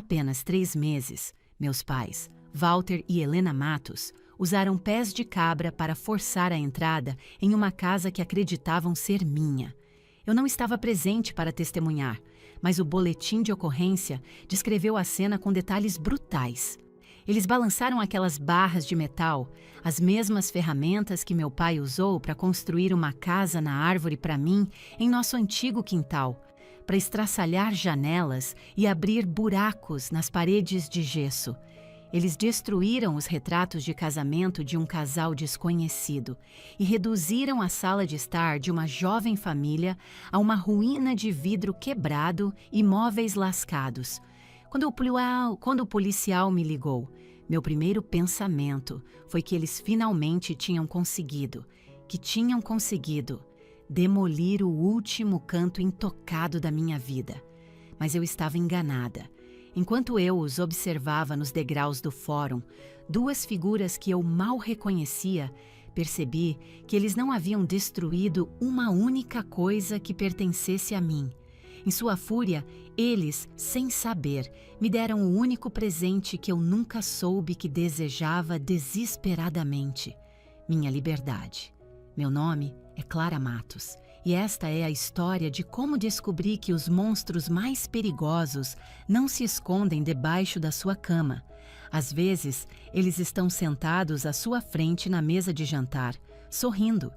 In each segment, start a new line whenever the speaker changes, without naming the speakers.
apenas 3 meses, meus pais, Walter e Helena Matos, usaram pés de cabra para forçar a entrada em uma casa que acreditavam ser minha. Eu não estava presente para testemunhar, mas o boletim de ocorrência descreveu a cena com detalhes brutais. Eles balançaram aquelas barras de metal, as mesmas ferramentas que meu pai usou para construir uma casa na árvore para mim em nosso antigo quintal, para estraçalhar janelas e abrir buracos nas paredes de gesso. Eles destruíram os retratos de casamento de um casal desconhecido e reduziram a sala de estar de uma jovem família a uma ruína de vidro quebrado e móveis lascados. Quando o policial me ligou, meu primeiro pensamento foi que eles finalmente tinham conseguido demolir o último canto intocado da minha vida. Mas eu estava enganada. Enquanto eu os observava nos degraus do fórum, 2 figuras que eu mal reconhecia, percebi que eles não haviam destruído uma única coisa que pertencesse a mim. Em sua fúria, eles, sem saber, me deram o único presente que eu nunca soube que desejava desesperadamente: minha liberdade. Meu nome é Clara Matos, e esta é a história de como descobri que os monstros mais perigosos não se escondem debaixo da sua cama. Às vezes, eles estão sentados à sua frente na mesa de jantar, sorrindo.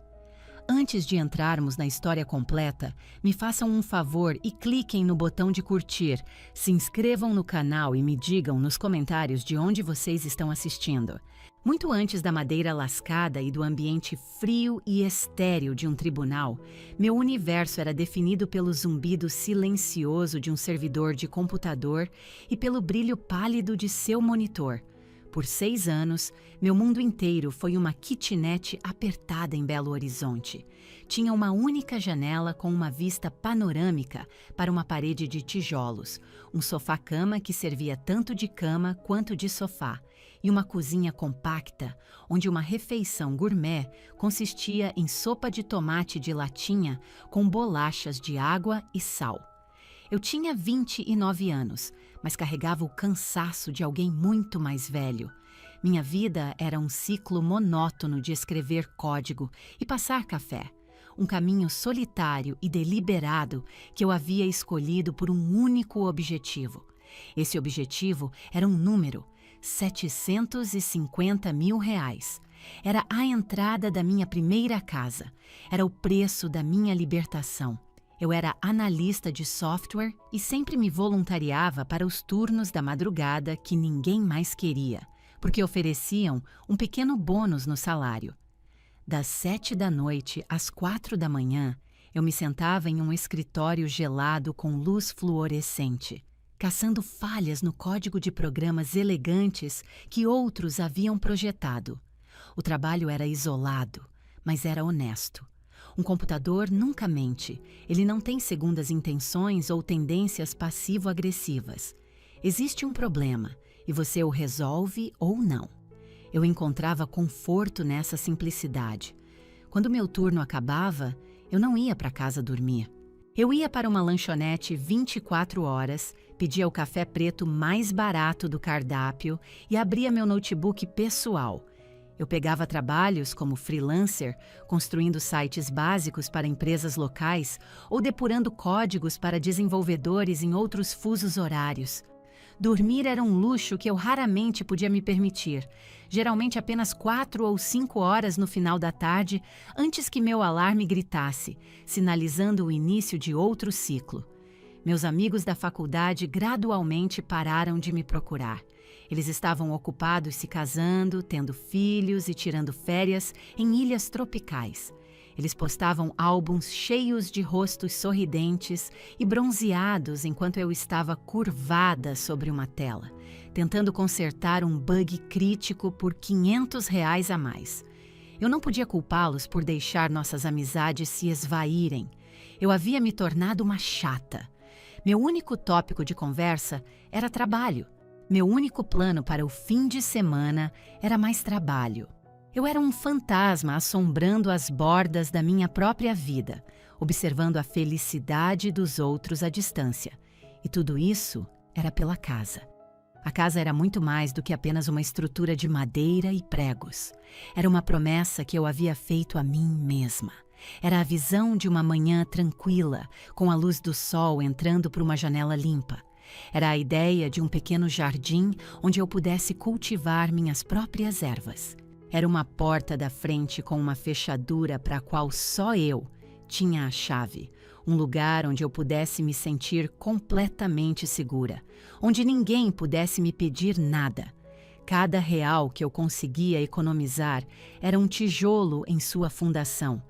Antes de entrarmos na história completa, me façam um favor e cliquem no botão de curtir, se inscrevam no canal e me digam nos comentários de onde vocês estão assistindo. Muito antes da madeira lascada e do ambiente frio e estéril de um tribunal, meu universo era definido pelo zumbido silencioso de um servidor de computador e pelo brilho pálido de seu monitor. Por 6 anos, meu mundo inteiro foi uma kitnet apertada em Belo Horizonte. Tinha uma única janela com uma vista panorâmica para uma parede de tijolos, um sofá-cama que servia tanto de cama quanto de sofá, e uma cozinha compacta, onde uma refeição gourmet consistia em sopa de tomate de latinha com bolachas de água e sal. Eu tinha 29 anos, mas carregava o cansaço de alguém muito mais velho. Minha vida era um ciclo monótono de escrever código e passar café. Um caminho solitário e deliberado que eu havia escolhido por um único objetivo. Esse objetivo era um número: R$750 mil. Era a entrada da minha primeira casa. Era o preço da minha libertação. Eu era analista de software e sempre me voluntariava para os turnos da madrugada que ninguém mais queria, porque ofereciam um pequeno bônus no salário. Das 7 da noite às 4 da manhã, eu me sentava em um escritório gelado com luz fluorescente, caçando falhas no código de programas elegantes que outros haviam projetado. O trabalho era isolado, mas era honesto. Um computador nunca mente. Ele não tem segundas intenções ou tendências passivo-agressivas. Existe um problema e você o resolve ou não. Eu encontrava conforto nessa simplicidade. Quando meu turno acabava, eu não ia para casa dormir. Eu ia para uma lanchonete 24 horas, pedia o café preto mais barato do cardápio e abria meu notebook pessoal. Eu pegava trabalhos como freelancer, construindo sites básicos para empresas locais ou depurando códigos para desenvolvedores em outros fusos horários. Dormir era um luxo que eu raramente podia me permitir, geralmente apenas 4 ou 5 horas no final da tarde, antes que meu alarme gritasse, sinalizando o início de outro ciclo. Meus amigos da faculdade gradualmente pararam de me procurar. Eles estavam ocupados se casando, tendo filhos e tirando férias em ilhas tropicais. Eles postavam álbuns cheios de rostos sorridentes e bronzeados enquanto eu estava curvada sobre uma tela, tentando consertar um bug crítico por R$500 a mais. Eu não podia culpá-los por deixar nossas amizades se esvaírem. Eu havia me tornado uma chata. Meu único tópico de conversa era trabalho. Meu único plano para o fim de semana era mais trabalho. Eu era um fantasma assombrando as bordas da minha própria vida, observando a felicidade dos outros à distância. E tudo isso era pela casa. A casa era muito mais do que apenas uma estrutura de madeira e pregos. Era uma promessa que eu havia feito a mim mesma. Era a visão de uma manhã tranquila, com a luz do sol entrando por uma janela limpa. Era a ideia de um pequeno jardim onde eu pudesse cultivar minhas próprias ervas. Era uma porta da frente com uma fechadura para a qual só eu tinha a chave. Um lugar onde eu pudesse me sentir completamente segura, onde ninguém pudesse me pedir nada. Cada real que eu conseguia economizar era um tijolo em sua fundação.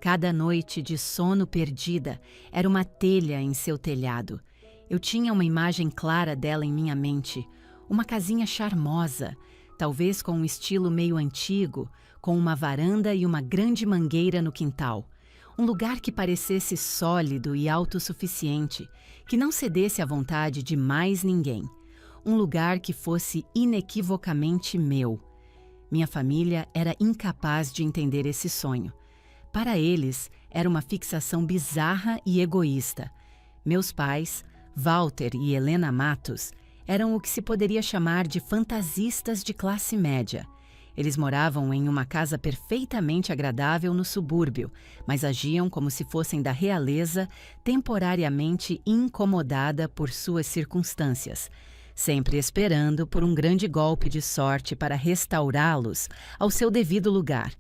Cada noite de sono perdida era uma telha em seu telhado. Eu tinha uma imagem clara dela em minha mente, uma casinha charmosa, talvez com um estilo meio antigo, com uma varanda e uma grande mangueira no quintal. Um lugar que parecesse sólido e autossuficiente, que não cedesse à vontade de mais ninguém. Um lugar que fosse inequivocamente meu. Minha família era incapaz de entender esse sonho. Para eles, era uma fixação bizarra e egoísta. Meus pais, Walter e Helena Matos, eram o que se poderia chamar de fantasistas de classe média. Eles moravam em uma casa perfeitamente agradável no subúrbio, mas agiam como se fossem da realeza, temporariamente incomodada por suas circunstâncias, sempre esperando por um grande golpe de sorte para restaurá-los ao seu devido lugar.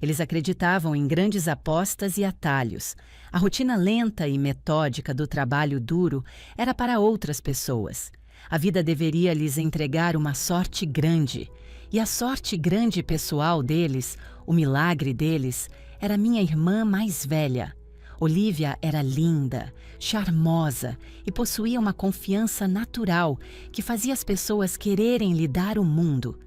Eles acreditavam em grandes apostas e atalhos. A rotina lenta e metódica do trabalho duro era para outras pessoas. A vida deveria lhes entregar uma sorte grande. E a sorte grande pessoal deles, o milagre deles, era minha irmã mais velha. Olivia era linda, charmosa e possuía uma confiança natural que fazia as pessoas quererem lhe dar o mundo.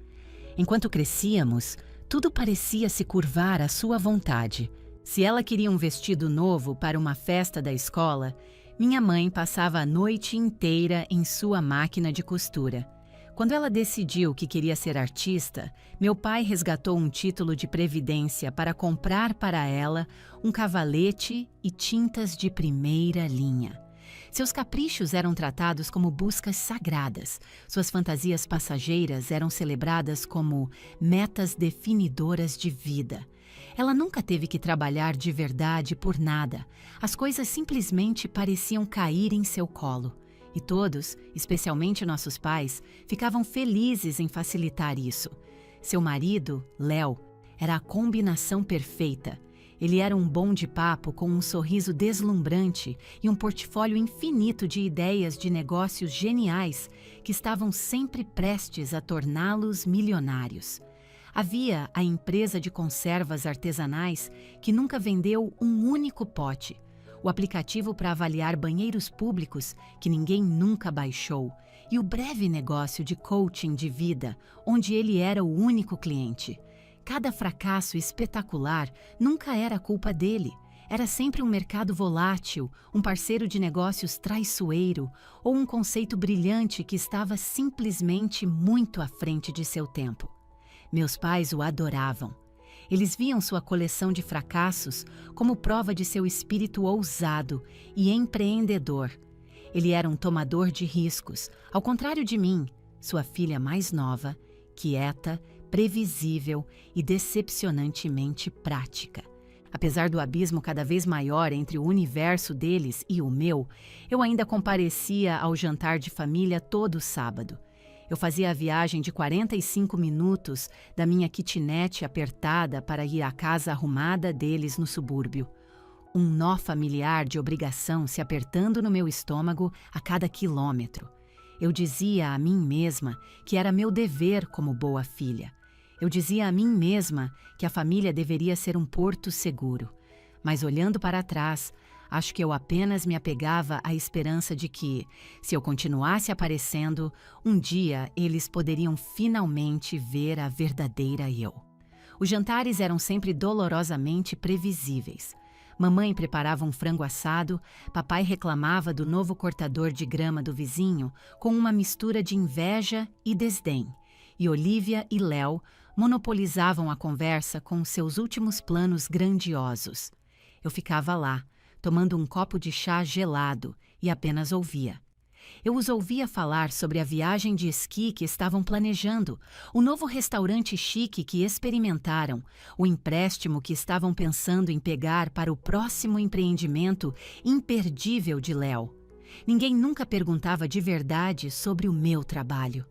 Enquanto crescíamos, tudo parecia se curvar à sua vontade. Se ela queria um vestido novo para uma festa da escola, minha mãe passava a noite inteira em sua máquina de costura. Quando ela decidiu que queria ser artista, meu pai resgatou um título de previdência para comprar para ela um cavalete e tintas de primeira linha. Seus caprichos eram tratados como buscas sagradas. Suas fantasias passageiras eram celebradas como metas definidoras de vida. Ela nunca teve que trabalhar de verdade por nada. As coisas simplesmente pareciam cair em seu colo. E todos, especialmente nossos pais, ficavam felizes em facilitar isso. Seu marido, Léo, era a combinação perfeita. Ele era um bom de papo com um sorriso deslumbrante e um portfólio infinito de ideias de negócios geniais que estavam sempre prestes a torná-los milionários. Havia a empresa de conservas artesanais que nunca vendeu um único pote. O aplicativo para avaliar banheiros públicos, que ninguém nunca baixou, e o breve negócio de coaching de vida, onde ele era o único cliente. Cada fracasso espetacular nunca era culpa dele. Era sempre um mercado volátil, um parceiro de negócios traiçoeiro ou um conceito brilhante que estava simplesmente muito à frente de seu tempo. Meus pais o adoravam. Eles viam sua coleção de fracassos como prova de seu espírito ousado e empreendedor. Ele era um tomador de riscos, ao contrário de mim, sua filha mais nova, quieta, previsível e decepcionantemente prática. Apesar do abismo cada vez maior entre o universo deles e o meu, eu ainda comparecia ao jantar de família todo sábado. Eu fazia a viagem de 45 minutos da minha kitnet apertada para ir à casa arrumada deles no subúrbio. Um nó familiar de obrigação se apertando no meu estômago a cada quilômetro. Eu dizia a mim mesma que era meu dever como boa filha. Eu dizia a mim mesma que a família deveria ser um porto seguro. Mas olhando para trás, acho que eu apenas me apegava à esperança de que, se eu continuasse aparecendo, um dia eles poderiam finalmente ver a verdadeira eu. Os jantares eram sempre dolorosamente previsíveis. Mamãe preparava um frango assado, papai reclamava do novo cortador de grama do vizinho com uma mistura de inveja e desdém, e Olivia e Léo monopolizavam a conversa com seus últimos planos grandiosos. Eu ficava lá, tomando um copo de chá gelado, e apenas ouvia. Eu os ouvia falar sobre a viagem de esqui que estavam planejando, o novo restaurante chique que experimentaram, o empréstimo que estavam pensando em pegar para o próximo empreendimento imperdível de Léo. Ninguém nunca perguntava de verdade sobre o meu trabalho.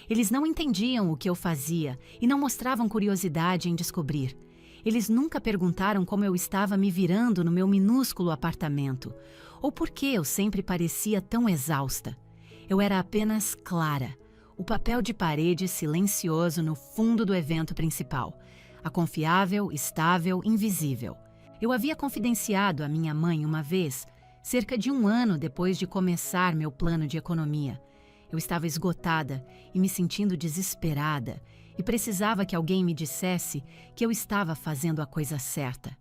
Eles não entendiam o que eu fazia e não mostravam curiosidade em descobrir. Eles nunca perguntaram como eu estava me virando no meu minúsculo apartamento, ou por que eu sempre parecia tão exausta. Eu era apenas Clara, o papel de parede silencioso no fundo do evento principal, a confiável, estável, invisível. Eu havia confidenciado à minha mãe uma vez, cerca de 1 ano depois de começar meu plano de economia. Eu estava esgotada e me sentindo desesperada e precisava que alguém me dissesse que eu estava fazendo a coisa certa.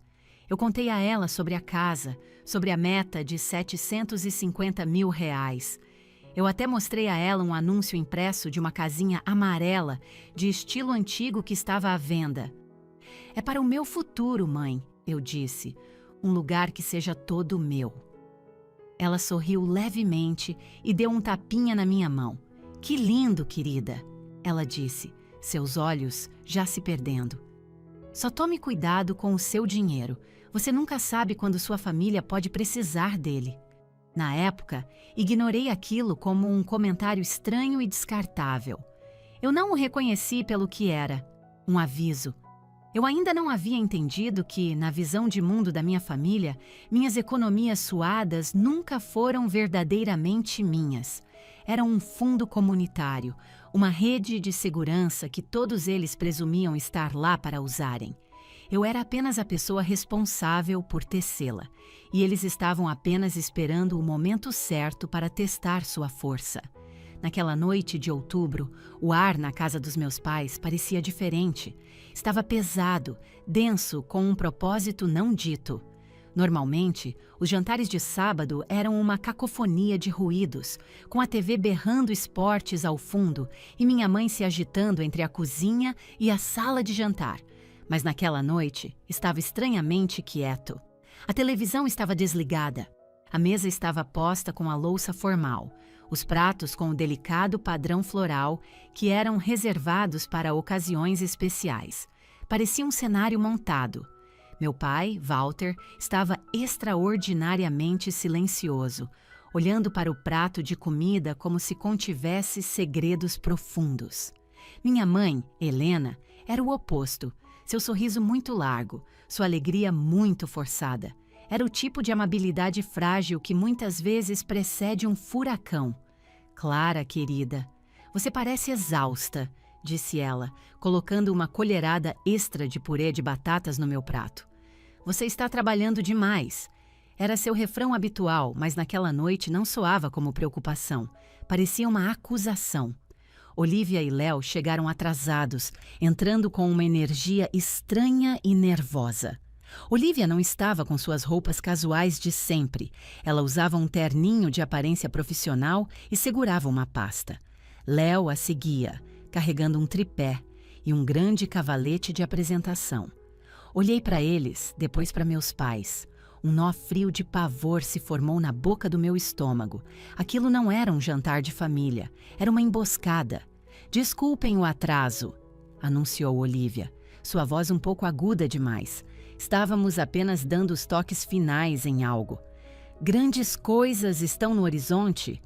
Eu contei a ela sobre a casa, sobre a meta de R$750 mil. Eu até mostrei a ela um anúncio impresso de uma casinha amarela de estilo antigo que estava à venda. "É para o meu futuro, mãe", eu disse, "um lugar que seja todo meu." Ela sorriu levemente e deu um tapinha na minha mão. "Que lindo, querida", ela disse, seus olhos já se perdendo. "Só tome cuidado com o seu dinheiro. Você nunca sabe quando sua família pode precisar dele." Na época, ignorei aquilo como um comentário estranho e descartável. Eu não o reconheci pelo que era, um aviso. Eu ainda não havia entendido que, na visão de mundo da minha família, minhas economias suadas nunca foram verdadeiramente minhas. Eram um fundo comunitário, uma rede de segurança que todos eles presumiam estar lá para usarem. Eu era apenas a pessoa responsável por tecê-la, e eles estavam apenas esperando o momento certo para testar sua força. Naquela noite de outubro, o ar na casa dos meus pais parecia diferente. Estava pesado, denso, com um propósito não dito. Normalmente, os jantares de sábado eram uma cacofonia de ruídos, com a TV berrando esportes ao fundo e minha mãe se agitando entre a cozinha e a sala de jantar. Mas naquela noite, estava estranhamente quieto. A televisão estava desligada. A mesa estava posta com a louça formal, os pratos com o delicado padrão floral que eram reservados para ocasiões especiais. Parecia um cenário montado. Meu pai, Walter, estava extraordinariamente silencioso, olhando para o prato de comida como se contivesse segredos profundos. Minha mãe, Helena, era o oposto. Seu sorriso muito largo, sua alegria muito forçada. Era o tipo de amabilidade frágil que muitas vezes precede um furacão. "Clara, querida, você parece exausta", disse ela, colocando uma colherada extra de purê de batatas no meu prato. "Você está trabalhando demais." Era seu refrão habitual, mas naquela noite não soava como preocupação. Parecia uma acusação. Olivia e Léo chegaram atrasados, entrando com uma energia estranha e nervosa. Olivia não estava com suas roupas casuais de sempre. Ela usava um terninho de aparência profissional e segurava uma pasta. Léo a seguia, carregando um tripé e um grande cavalete de apresentação. Olhei para eles, depois para meus pais. Um nó frio de pavor se formou na boca do meu estômago. Aquilo não era um jantar de família, era uma emboscada. "Desculpem o atraso", anunciou Olivia, sua voz um pouco aguda demais. Estávamos apenas dando os toques finais em algo. "Grandes coisas estão no horizonte."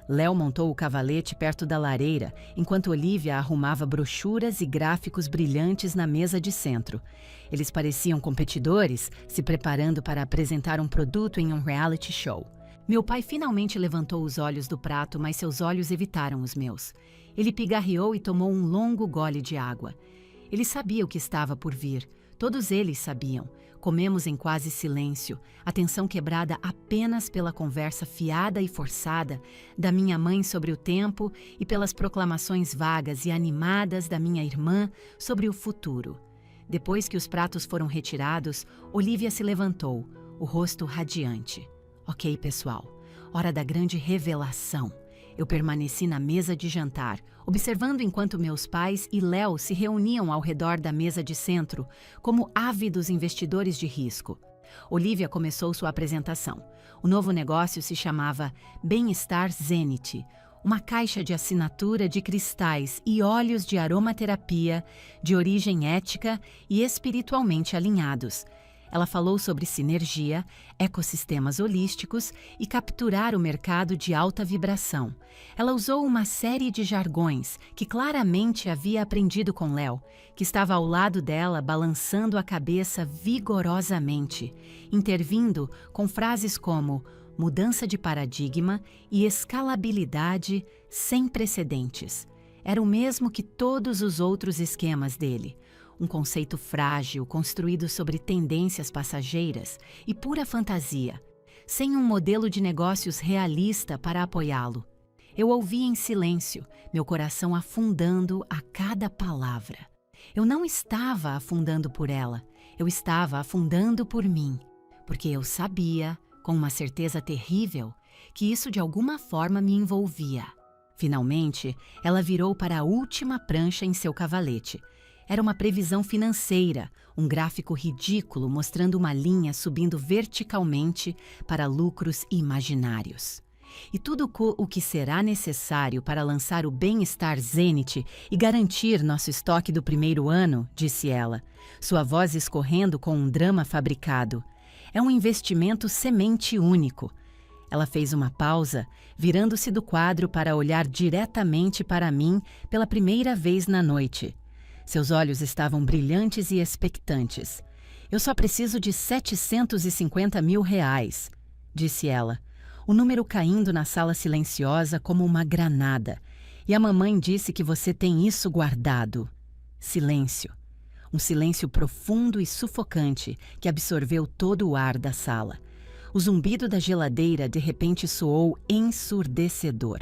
Léo montou o cavalete perto da lareira, enquanto Olivia arrumava brochuras e gráficos brilhantes na mesa de centro. Eles pareciam competidores, se preparando para apresentar um produto em um reality show. Meu pai finalmente levantou os olhos do prato, mas seus olhos evitaram os meus. Ele pigarreou e tomou um longo gole de água. Ele sabia o que estava por vir. Todos eles sabiam. Comemos em quase silêncio, a tensão quebrada apenas pela conversa fiada e forçada da minha mãe sobre o tempo e pelas proclamações vagas e animadas da minha irmã sobre o futuro. Depois que os pratos foram retirados, Olivia se levantou, o rosto radiante. "Ok, pessoal, hora da grande revelação." Eu permaneci na mesa de jantar, observando enquanto meus pais e Léo se reuniam ao redor da mesa de centro, como ávidos investidores de risco. Olivia começou sua apresentação. O novo negócio se chamava Bem-Estar Zenith, uma caixa de assinatura de cristais e óleos de aromaterapia de origem ética e espiritualmente alinhados. Ela falou sobre sinergia, ecossistemas holísticos e capturar o mercado de alta vibração. Ela usou uma série de jargões que claramente havia aprendido com Léo, que estava ao lado dela balançando a cabeça vigorosamente, intervindo com frases como mudança de paradigma e escalabilidade sem precedentes. Era o mesmo que todos os outros esquemas dele. Um conceito frágil, construído sobre tendências passageiras e pura fantasia, sem um modelo de negócios realista para apoiá-lo. Eu ouvi em silêncio, meu coração afundando a cada palavra. Eu não estava afundando por ela, eu estava afundando por mim, porque eu sabia, com uma certeza terrível, que isso de alguma forma me envolvia. Finalmente, ela virou para a última prancha em seu cavalete. Era uma previsão financeira, um gráfico ridículo mostrando uma linha subindo verticalmente para lucros imaginários. E tudo o que será necessário para lançar o Bem-Estar Zenith e garantir nosso estoque do primeiro ano, disse ela, sua voz escorrendo com um drama fabricado. É um investimento semente único. Ela fez uma pausa, virando-se do quadro para olhar diretamente para mim pela primeira vez na noite. Seus olhos estavam brilhantes e expectantes. Eu só preciso de 750 mil reais, disse ela, o número caindo na sala silenciosa como uma granada. E a mamãe disse que você tem isso guardado. Silêncio. Um silêncio profundo e sufocante que absorveu todo o ar da sala. O zumbido da geladeira de repente soou ensurdecedor.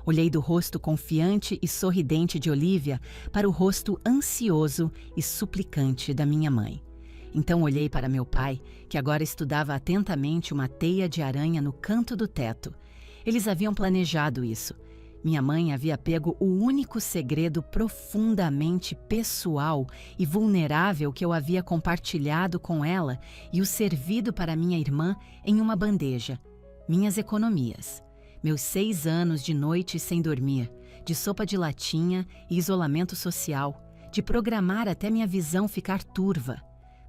Olhei do rosto confiante e sorridente de Olivia para o rosto ansioso e suplicante da minha mãe. Então olhei para meu pai, que agora estudava atentamente uma teia de aranha no canto do teto. Eles haviam planejado isso. Minha mãe havia pego o único segredo profundamente pessoal e vulnerável que eu havia compartilhado com ela e o servido para minha irmã em uma bandeja. Minhas economias. Meus 6 anos de noite sem dormir, de sopa de latinha e isolamento social, de programar até minha visão ficar turva.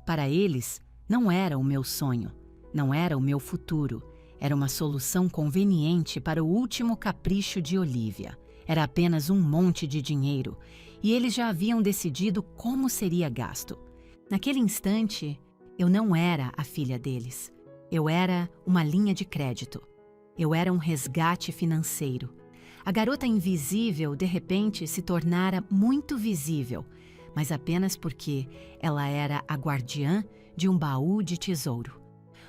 Para eles, não era o meu sonho, não era o meu futuro. Era uma solução conveniente para o último capricho de Olivia. Era apenas um monte de dinheiro, e eles já haviam decidido como seria gasto. Naquele instante, eu não era a filha deles. Eu era uma linha de crédito. Eu era um resgate financeiro. A garota invisível, de repente, se tornara muito visível, mas apenas porque ela era a guardiã de um baú de tesouro.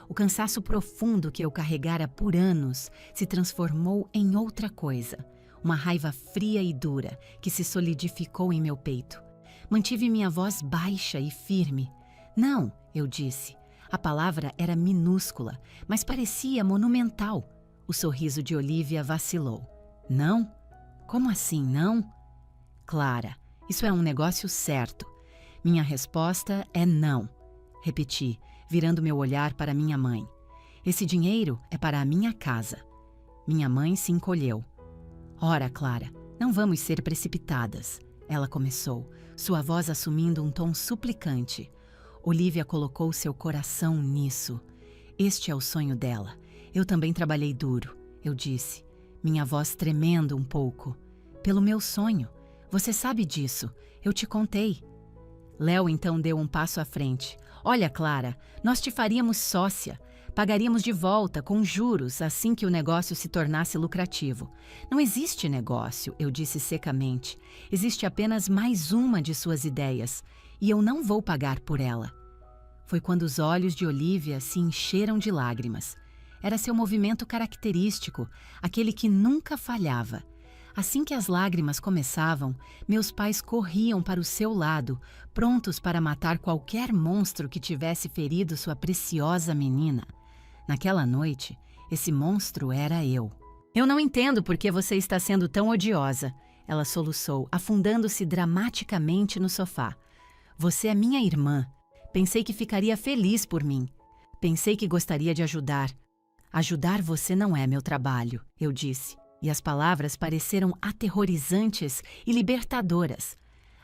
O cansaço profundo que eu carregara por anos se transformou em outra coisa, uma raiva fria e dura que se solidificou em meu peito. Mantive minha voz baixa e firme. Não, eu disse. A palavra era minúscula, mas parecia monumental. O sorriso de Olivia vacilou. Não? Como assim, não? Clara, isso é um negócio certo. Minha resposta é não. Repeti, virando meu olhar para minha mãe. Esse dinheiro é para a minha casa. Minha mãe se encolheu. Ora, Clara, não vamos ser precipitadas. Ela começou, sua voz assumindo um tom suplicante. Olivia colocou seu coração nisso. Este é o sonho dela. Eu também trabalhei duro, eu disse, minha voz tremendo um pouco. Pelo meu sonho. Você sabe disso. Eu te contei. Léo então deu um passo à frente. Olha, Clara, nós te faríamos sócia. Pagaríamos de volta, com juros, assim que o negócio se tornasse lucrativo. Não existe negócio, eu disse secamente. Existe apenas mais uma de suas ideias, e eu não vou pagar por ela. Foi quando os olhos de Olivia se encheram de lágrimas. Era seu movimento característico, aquele que nunca falhava. Assim que as lágrimas começavam, meus pais corriam para o seu lado, prontos para matar qualquer monstro que tivesse ferido sua preciosa menina. Naquela noite, esse monstro era eu. Eu não entendo por que você está sendo tão odiosa, ela soluçou, afundando-se dramaticamente no sofá. Você é minha irmã. Pensei que ficaria feliz por mim. Pensei que gostaria de ajudar. Ajudar você não é meu trabalho, eu disse, e as palavras pareceram aterrorizantes e libertadoras.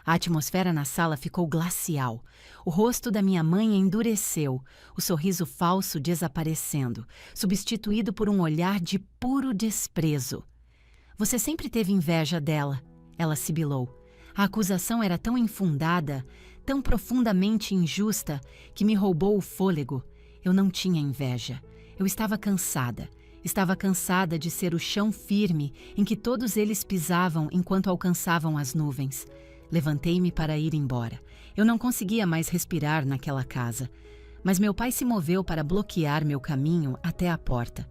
A atmosfera na sala ficou glacial. O rosto da minha mãe endureceu, o sorriso falso desaparecendo, substituído por um olhar de puro desprezo. Você sempre teve inveja dela, ela sibilou. A acusação era tão infundada, tão profundamente injusta, que me roubou o fôlego. Eu não tinha inveja. Eu estava cansada. Estava cansada de ser o chão firme em que todos eles pisavam enquanto alcançavam as nuvens. Levantei-me para ir embora. Eu não conseguia mais respirar naquela casa. Mas meu pai se moveu para bloquear meu caminho até a porta.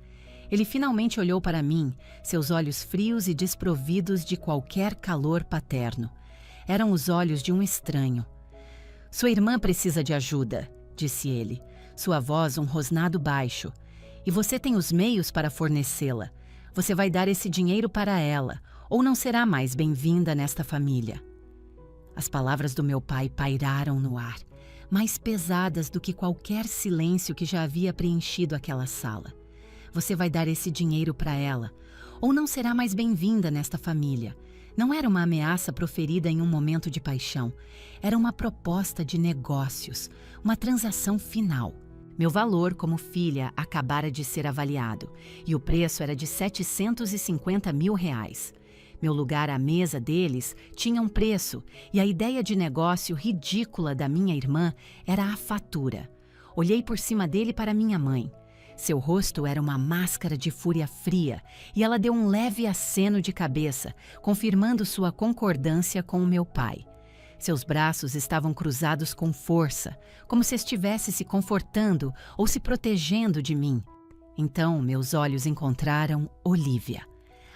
Ele finalmente olhou para mim, seus olhos frios e desprovidos de qualquer calor paterno. Eram os olhos de um estranho. Sua irmã precisa de ajuda, disse ele, sua voz um rosnado baixo. E você tem os meios para fornecê-la. Você vai dar esse dinheiro para ela, ou não será mais bem-vinda nesta família. As palavras do meu pai pairaram no ar, mais pesadas do que qualquer silêncio que já havia preenchido aquela sala. Você vai dar esse dinheiro para ela, ou não será mais bem-vinda nesta família. Não era uma ameaça proferida em um momento de paixão. Era uma proposta de negócios, uma transação final. Meu valor como filha acabara de ser avaliado, e o preço era de R$750 mil. Meu lugar à mesa deles tinha um preço, e a ideia de negócio ridícula da minha irmã era a fatura. Olhei por cima dele para minha mãe. Seu rosto era uma máscara de fúria fria, e ela deu um leve aceno de cabeça, confirmando sua concordância com o meu pai. Seus braços estavam cruzados com força, como se estivesse se confortando ou se protegendo de mim. Então, meus olhos encontraram Olivia.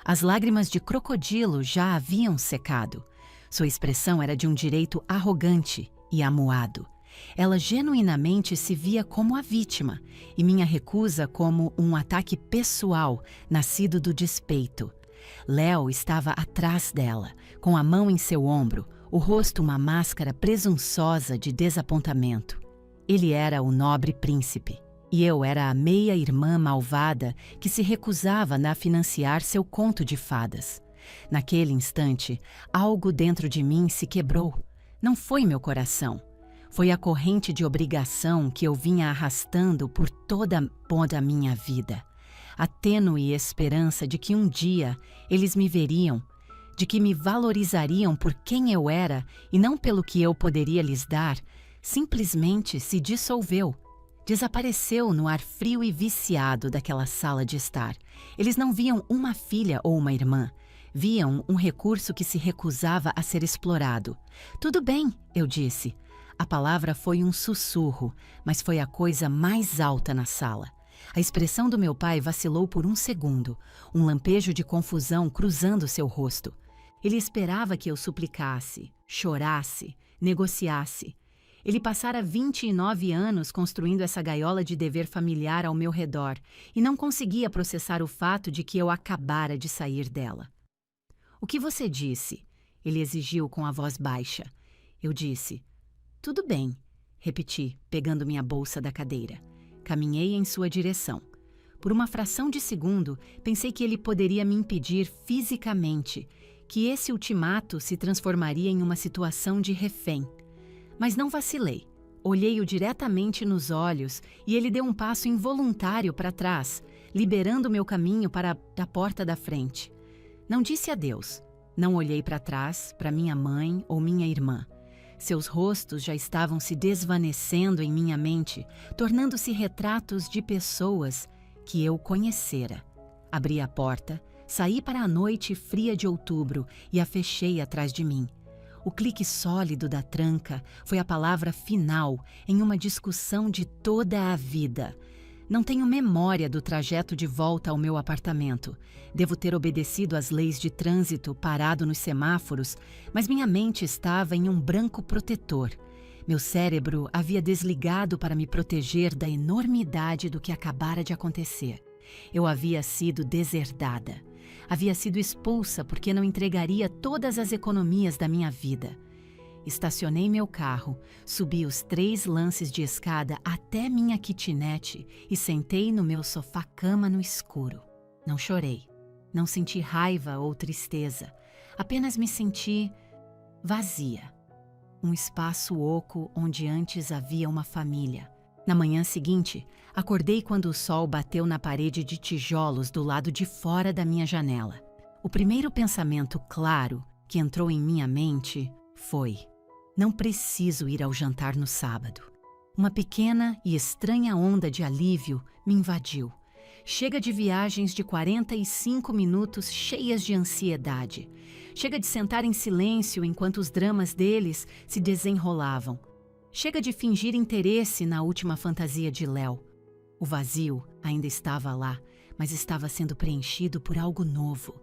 As lágrimas de crocodilo já haviam secado. Sua expressão era de um direito arrogante e amuado. Ela genuinamente se via como a vítima, e minha recusa como um ataque pessoal, nascido do despeito. Léo estava atrás dela, com a mão em seu ombro, o rosto uma máscara presunçosa de desapontamento. Ele era o nobre príncipe, e eu era a meia-irmã malvada que se recusava a financiar seu conto de fadas. Naquele instante, algo dentro de mim se quebrou. Não foi meu coração. Foi a corrente de obrigação que eu vinha arrastando por toda a minha vida. A tênue esperança de que um dia eles me veriam, de que me valorizariam por quem eu era e não pelo que eu poderia lhes dar, simplesmente se dissolveu. Desapareceu no ar frio e viciado daquela sala de estar. Eles não viam uma filha ou uma irmã. Viam um recurso que se recusava a ser explorado. Tudo bem, eu disse. A palavra foi um sussurro, mas foi a coisa mais alta na sala. A expressão do meu pai vacilou por um segundo, um lampejo de confusão cruzando seu rosto. Ele esperava que eu suplicasse, chorasse, negociasse. Ele passara 29 anos construindo essa gaiola de dever familiar ao meu redor e não conseguia processar o fato de que eu acabara de sair dela. "O que você disse?" Ele exigiu com a voz baixa. Eu disse, "Tudo bem", repeti, pegando minha bolsa da cadeira. Caminhei em sua direção. Por uma fração de segundo, pensei que ele poderia me impedir fisicamente, que esse ultimato se transformaria em uma situação de refém. Mas não vacilei. Olhei-o diretamente nos olhos e ele deu um passo involuntário para trás, liberando meu caminho para a porta da frente. Não disse adeus. Não olhei para trás, para minha mãe ou minha irmã. Seus rostos já estavam se desvanecendo em minha mente, tornando-se retratos de pessoas que eu conhecera. Abri a porta, saí para a noite fria de outubro e a fechei atrás de mim. O clique sólido da tranca foi a palavra final em uma discussão de toda a vida. Não tenho memória do trajeto de volta ao meu apartamento. Devo ter obedecido às leis de trânsito parado nos semáforos, mas minha mente estava em um branco protetor. Meu cérebro havia desligado para me proteger da enormidade do que acabara de acontecer. Eu havia sido deserdada. Havia sido expulsa porque não entregaria todas as economias da minha vida. Estacionei meu carro, subi os 3 lances de escada até minha kitnet e sentei no meu sofá-cama no escuro. Não chorei, não senti raiva ou tristeza, apenas me senti vazia. Um espaço oco onde antes havia uma família. Na manhã seguinte, acordei quando o sol bateu na parede de tijolos do lado de fora da minha janela. O primeiro pensamento claro que entrou em minha mente foi: não preciso ir ao jantar no sábado. Uma pequena e estranha onda de alívio me invadiu. Chega de viagens de 45 minutos cheias de ansiedade. Chega de sentar em silêncio enquanto os dramas deles se desenrolavam. Chega de fingir interesse na última fantasia de Léo. O vazio ainda estava lá, mas estava sendo preenchido por algo novo.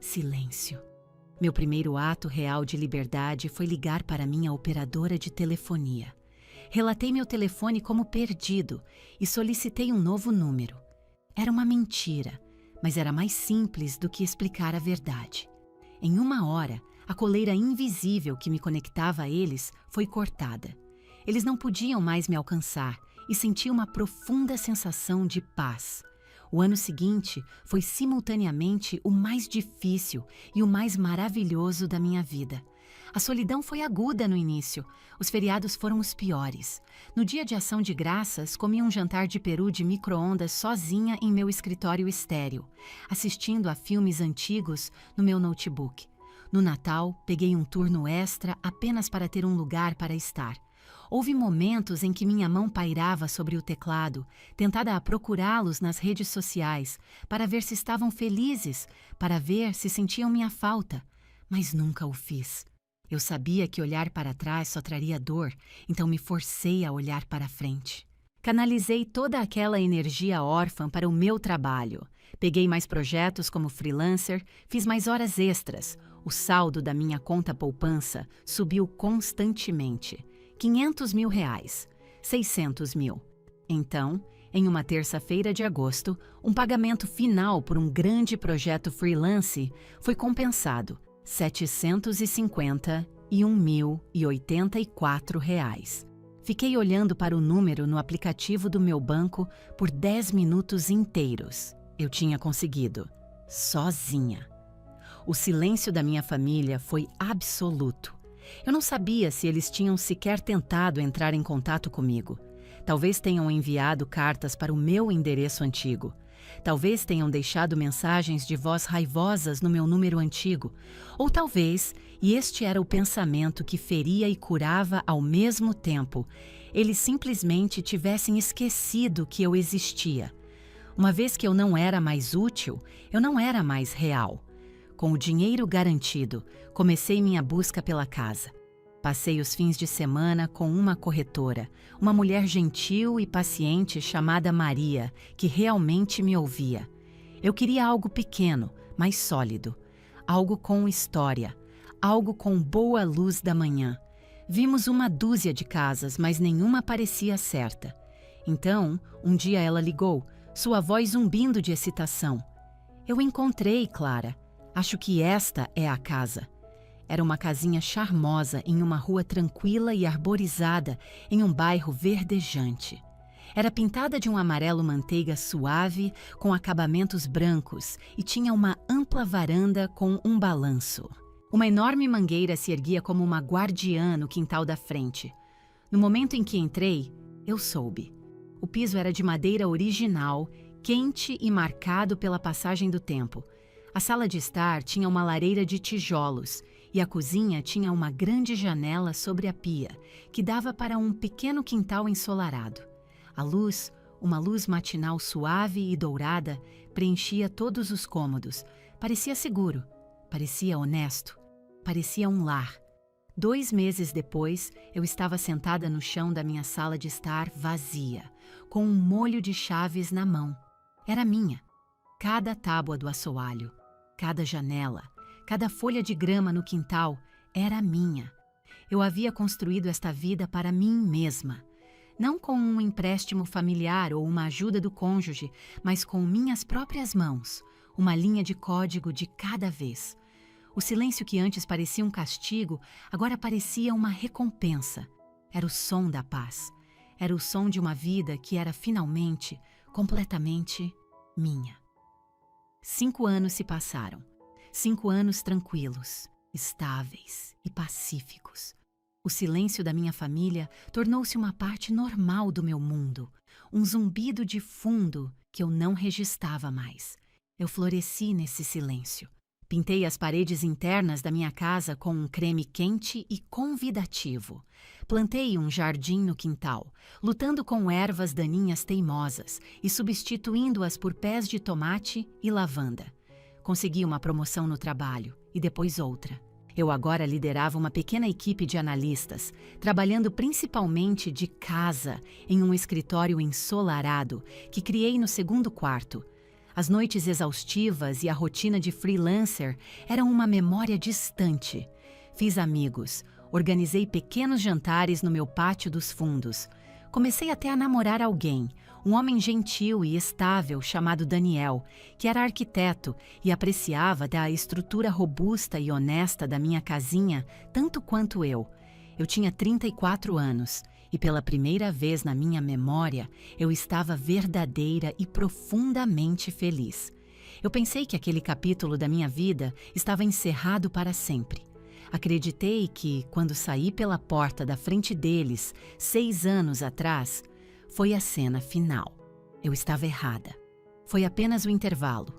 Silêncio. Meu primeiro ato real de liberdade foi ligar para minha operadora de telefonia. Relatei meu telefone como perdido e solicitei um novo número. Era uma mentira, mas era mais simples do que explicar a verdade. Em 1 hora, a coleira invisível que me conectava a eles foi cortada. Eles não podiam mais me alcançar e senti uma profunda sensação de paz. O ano seguinte foi simultaneamente o mais difícil e o mais maravilhoso da minha vida. A solidão foi aguda no início. Os feriados foram os piores. No dia de Ação de Graças, comi um jantar de peru de micro-ondas sozinha em meu escritório estéril, assistindo a filmes antigos no meu notebook. No Natal, peguei um turno extra apenas para ter um lugar para estar. Houve momentos em que minha mão pairava sobre o teclado, tentada a procurá-los nas redes sociais, para ver se estavam felizes, para ver se sentiam minha falta, mas nunca o fiz. Eu sabia que olhar para trás só traria dor, então me forcei a olhar para frente. Canalizei toda aquela energia órfã para o meu trabalho. Peguei mais projetos como freelancer, fiz mais horas extras. O saldo da minha conta poupança subiu constantemente. R$ 500.000, 600 mil. Então, em uma terça-feira de agosto, um pagamento final por um grande projeto freelance foi compensado. R$ 751.084. Fiquei olhando para o número no aplicativo do meu banco por 10 minutos inteiros. Eu tinha conseguido. Sozinha. O silêncio da minha família foi absoluto. Eu não sabia se eles tinham sequer tentado entrar em contato comigo. Talvez tenham enviado cartas para o meu endereço antigo. Talvez tenham deixado mensagens de voz raivosas no meu número antigo. Ou talvez, e este era o pensamento que feria e curava ao mesmo tempo, eles simplesmente tivessem esquecido que eu existia. Uma vez que eu não era mais útil, eu não era mais real. Com o dinheiro garantido, comecei minha busca pela casa. Passei os fins de semana com uma corretora, uma mulher gentil e paciente chamada Maria, que realmente me ouvia. Eu queria algo pequeno, mas sólido. Algo com história. Algo com boa luz da manhã. Vimos uma dúzia de casas, mas nenhuma parecia certa. Então, um dia ela ligou, sua voz zumbindo de excitação. Eu encontrei, Clara. Acho que esta é a casa. Era uma casinha charmosa em uma rua tranquila e arborizada em um bairro verdejante. Era pintada de um amarelo manteiga suave com acabamentos brancos e tinha uma ampla varanda com um balanço. Uma enorme mangueira se erguia como uma guardiã no quintal da frente. No momento em que entrei, eu soube. O piso era de madeira original, quente e marcado pela passagem do tempo. A sala de estar tinha uma lareira de tijolos e a cozinha tinha uma grande janela sobre a pia, que dava para um pequeno quintal ensolarado. A luz, uma luz matinal suave e dourada, preenchia todos os cômodos. Parecia seguro, parecia honesto, parecia um lar. 2 meses depois, eu estava sentada no chão da minha sala de estar vazia, com um molho de chaves na mão. Era minha. Cada tábua do assoalho, cada janela, cada folha de grama no quintal era minha. Eu havia construído esta vida para mim mesma. Não com um empréstimo familiar ou uma ajuda do cônjuge, mas com minhas próprias mãos, uma linha de código de cada vez. O silêncio que antes parecia um castigo, agora parecia uma recompensa. Era o som da paz. Era o som de uma vida que era finalmente, completamente minha. 5 anos se passaram. 5 anos tranquilos, estáveis e pacíficos. O silêncio da minha família tornou-se uma parte normal do meu mundo, um zumbido de fundo que eu não registrava mais. Eu floresci nesse silêncio. Pintei as paredes internas da minha casa com um creme quente e convidativo. Plantei um jardim no quintal, lutando com ervas daninhas teimosas e substituindo-as por pés de tomate e lavanda. Consegui uma promoção no trabalho e depois outra. Eu agora liderava uma pequena equipe de analistas, trabalhando principalmente de casa, em um escritório ensolarado que criei no segundo quarto. As noites exaustivas e a rotina de freelancer eram uma memória distante. Fiz amigos, organizei pequenos jantares no meu pátio dos fundos. Comecei até a namorar alguém, um homem gentil e estável chamado Daniel, que era arquiteto e apreciava da estrutura robusta e honesta da minha casinha tanto quanto eu. Eu tinha 34 anos e pela primeira vez na minha memória eu estava verdadeira e profundamente feliz. Eu pensei que aquele capítulo da minha vida estava encerrado para sempre. Acreditei que, quando saí pela porta da frente deles, 6 anos atrás, foi a cena final. Eu estava errada. Foi apenas o intervalo.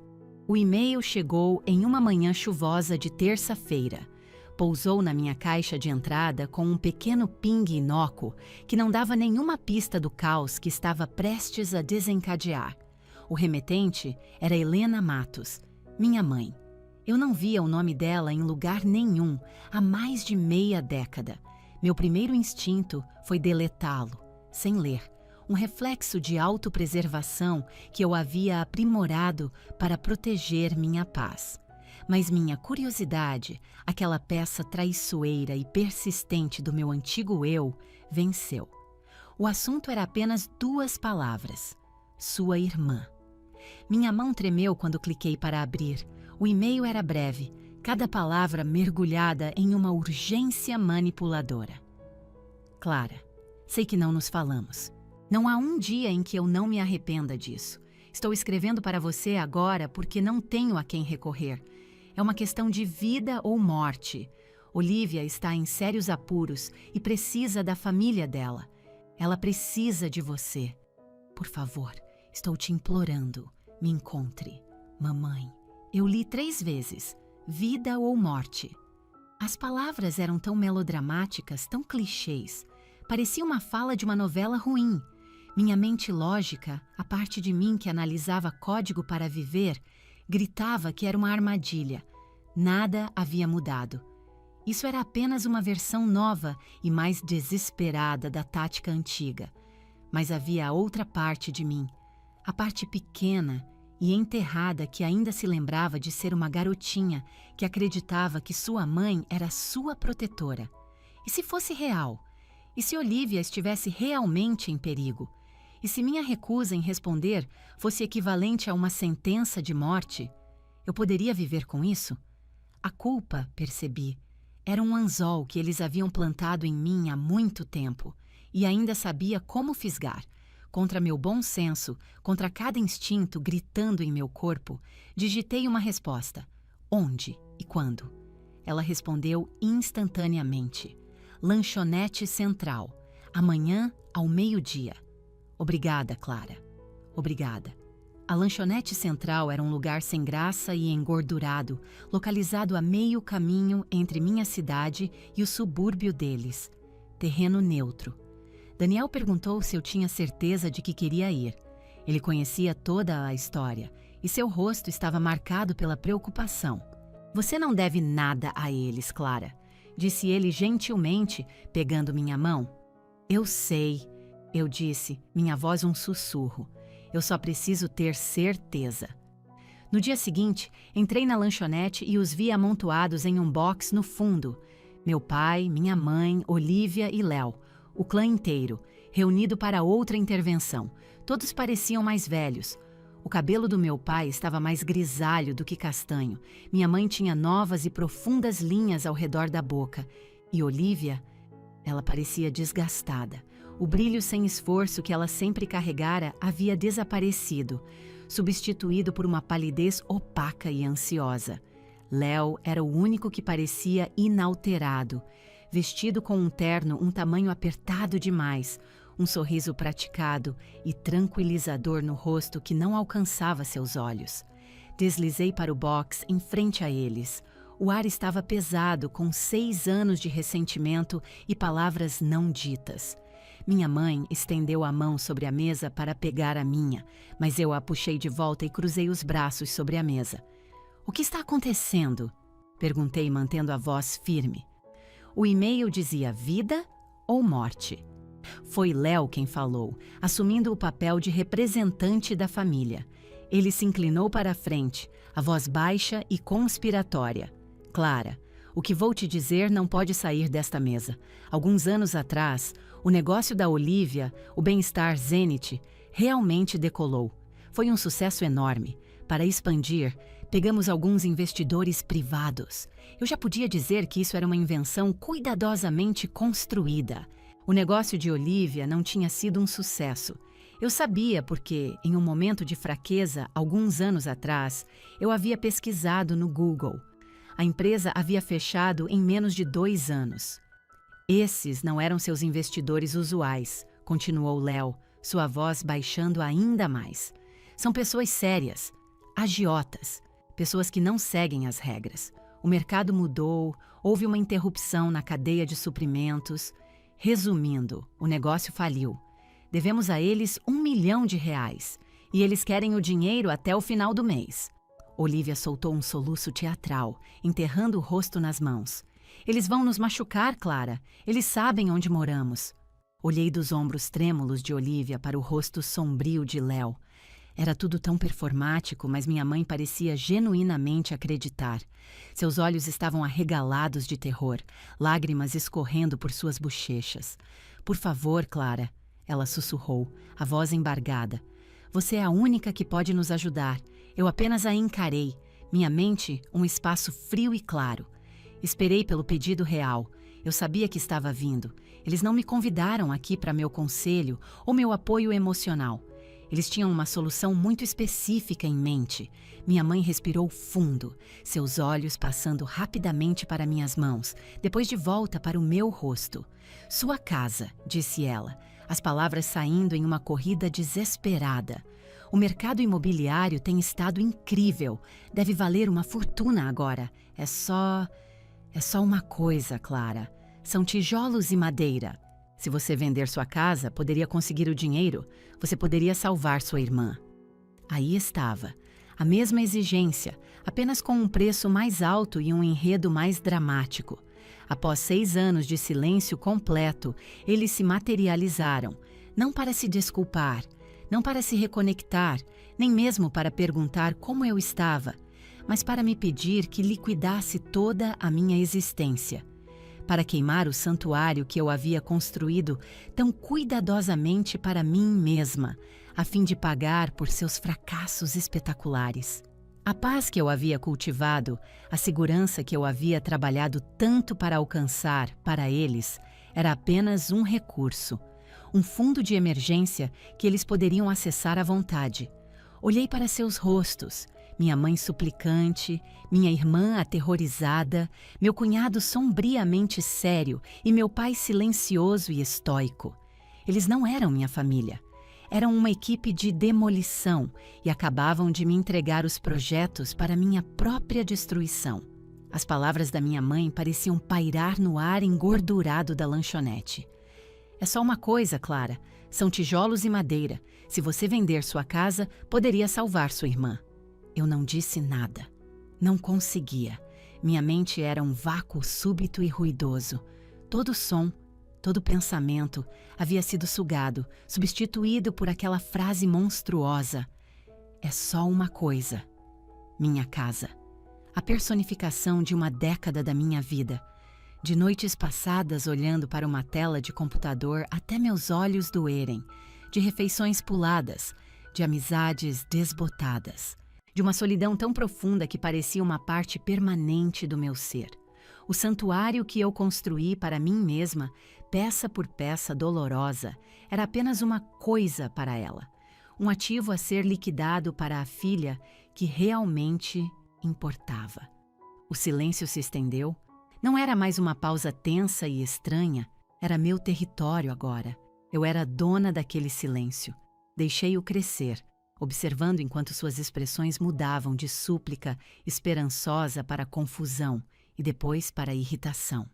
O e-mail chegou em uma manhã chuvosa de terça-feira. Pousou na minha caixa de entrada com um pequeno ping inócuo que não dava nenhuma pista do caos que estava prestes a desencadear. O remetente era Helena Matos, minha mãe. Eu não via o nome dela em lugar nenhum há mais de meia década. Meu primeiro instinto foi deletá-lo, sem ler, um reflexo de autopreservação que eu havia aprimorado para proteger minha paz. Mas minha curiosidade, aquela peça traiçoeira e persistente do meu antigo eu, venceu. O assunto era apenas 2 palavras: sua irmã. Minha mão tremeu quando cliquei para abrir. O e-mail era breve, cada palavra mergulhada em uma urgência manipuladora. Clara, sei que não nos falamos. Não há um dia em que eu não me arrependa disso. Estou escrevendo para você agora porque não tenho a quem recorrer. É uma questão de vida ou morte. Olivia está em sérios apuros e precisa da família dela. Ela precisa de você. Por favor, estou te implorando, me encontre. Mamãe. Eu li 3 vezes, vida ou morte. As palavras eram tão melodramáticas, tão clichês. Parecia uma fala de uma novela ruim. Minha mente lógica, a parte de mim que analisava código para viver, gritava que era uma armadilha. Nada havia mudado. Isso era apenas uma versão nova e mais desesperada da tática antiga. Mas havia a outra parte de mim, a parte pequena e enterrada que ainda se lembrava de ser uma garotinha que acreditava que sua mãe era sua protetora. E se fosse real? E se Olivia estivesse realmente em perigo? E se minha recusa em responder fosse equivalente a uma sentença de morte? Eu poderia viver com isso? A culpa, percebi, era um anzol que eles haviam plantado em mim há muito tempo e ainda sabia como fisgar. Contra meu bom senso, contra cada instinto gritando em meu corpo, digitei uma resposta. Onde e quando? Ela respondeu instantaneamente. Lanchonete Central. Amanhã ao meio-dia. Obrigada, Clara. Obrigada. A Lanchonete Central era um lugar sem graça e engordurado, localizado a meio caminho entre minha cidade e o subúrbio deles. Terreno neutro. Daniel perguntou se eu tinha certeza de que queria ir. Ele conhecia toda a história e seu rosto estava marcado pela preocupação. Você não deve nada a eles, Clara, disse ele gentilmente, pegando minha mão. Eu sei, eu disse, minha voz um sussurro. Eu só preciso ter certeza. No dia seguinte, entrei na lanchonete e os vi amontoados em um box no fundo. Meu pai, minha mãe, Olivia e Léo, o clã inteiro, reunido para outra intervenção. Todos pareciam mais velhos. O cabelo do meu pai estava mais grisalho do que castanho. Minha mãe tinha novas e profundas linhas ao redor da boca. E Olivia, ela parecia desgastada. O brilho sem esforço que ela sempre carregara havia desaparecido, substituído por uma palidez opaca e ansiosa. Léo era o único que parecia inalterado, vestido com um terno um tamanho apertado demais, um sorriso praticado e tranquilizador no rosto que não alcançava seus olhos. Deslizei para o box em frente a eles. O ar estava pesado, com 6 anos de ressentimento e palavras não ditas. Minha mãe estendeu a mão sobre a mesa para pegar a minha, mas eu a puxei de volta e cruzei os braços sobre a mesa. "O que está acontecendo?" perguntei, mantendo a voz firme. O e-mail dizia vida ou morte. Foi Léo quem falou, assumindo o papel de representante da família. Ele se inclinou para a frente, a voz baixa e conspiratória. "Clara, o que vou te dizer não pode sair desta mesa. Alguns anos atrás, o negócio da Olivia, o Bem-Estar Zenith, realmente decolou. Foi um sucesso enorme. Para expandir, pegamos alguns investidores privados. Eu já podia dizer que isso era uma invenção cuidadosamente construída. O negócio de Olivia não tinha sido um sucesso. Eu sabia porque, em um momento de fraqueza, alguns anos atrás, eu havia pesquisado no Google. A empresa havia fechado em menos de 2 anos. Esses não eram seus investidores usuais, continuou Léo, sua voz baixando ainda mais. São pessoas sérias, agiotas, pessoas que não seguem as regras. O mercado mudou, houve uma interrupção na cadeia de suprimentos. Resumindo, o negócio faliu. Devemos a eles R$1 milhão e eles querem o dinheiro até o final do mês." Olivia soltou um soluço teatral, enterrando o rosto nas mãos. "Eles vão nos machucar, Clara. Eles sabem onde moramos." Olhei dos ombros trêmulos de Olivia para o rosto sombrio de Léo. Era tudo tão performático, mas minha mãe parecia genuinamente acreditar. Seus olhos estavam arregalados de terror, lágrimas escorrendo por suas bochechas. "Por favor, Clara," ela sussurrou, a voz embargada. "Você é a única que pode nos ajudar. Eu apenas a encarei, minha mente um espaço frio e claro. Esperei pelo pedido real. Eu sabia que estava vindo. Eles não me convidaram aqui para meu conselho ou meu apoio emocional. Eles tinham uma solução muito específica em mente. Minha mãe respirou fundo, seus olhos passando rapidamente para minhas mãos, depois de volta para o meu rosto. "Sua casa", disse ela, as palavras saindo em uma corrida desesperada. "O mercado imobiliário tem estado incrível. Deve valer uma fortuna agora. É só uma coisa, Clara. São tijolos e madeira. Se você vender sua casa, poderia conseguir o dinheiro. Você poderia salvar sua irmã." Aí estava, a mesma exigência, apenas com um preço mais alto e um enredo mais dramático. Após 6 anos de silêncio completo, eles se materializaram, não para se desculpar, não para se reconectar, nem mesmo para perguntar como eu estava, mas para me pedir que liquidasse toda a minha existência. Para queimar o santuário que eu havia construído tão cuidadosamente para mim mesma, a fim de pagar por seus fracassos espetaculares. A paz que eu havia cultivado, a segurança que eu havia trabalhado tanto para alcançar para eles, era apenas um recurso, um fundo de emergência que eles poderiam acessar à vontade. Olhei para seus rostos, minha mãe suplicante, minha irmã aterrorizada, meu cunhado sombriamente sério e meu pai silencioso e estoico. Eles não eram minha família. Eram uma equipe de demolição e acabavam de me entregar os projetos para minha própria destruição. As palavras da minha mãe pareciam pairar no ar engordurado da lanchonete. "É só uma coisa, Clara. São tijolos e madeira. Se você vender sua casa, poderia salvar sua irmã." Eu não disse nada. Não conseguia. Minha mente era um vácuo súbito e ruidoso. Todo som, todo pensamento havia sido sugado, substituído por aquela frase monstruosa. "É só uma coisa. Minha casa." A personificação de uma década da minha vida. De noites passadas olhando para uma tela de computador até meus olhos doerem. De refeições puladas. de amizades desbotadas, de uma solidão tão profunda que parecia uma parte permanente do meu ser. O santuário que eu construí para mim mesma, peça por peça dolorosa, era apenas uma coisa para ela, um ativo a ser liquidado para a filha que realmente importava. O silêncio se estendeu. Não era mais uma pausa tensa e estranha, era meu território agora. Eu era dona daquele silêncio. Deixei-o crescer, observando enquanto suas expressões mudavam de súplica esperançosa para confusão e depois para irritação.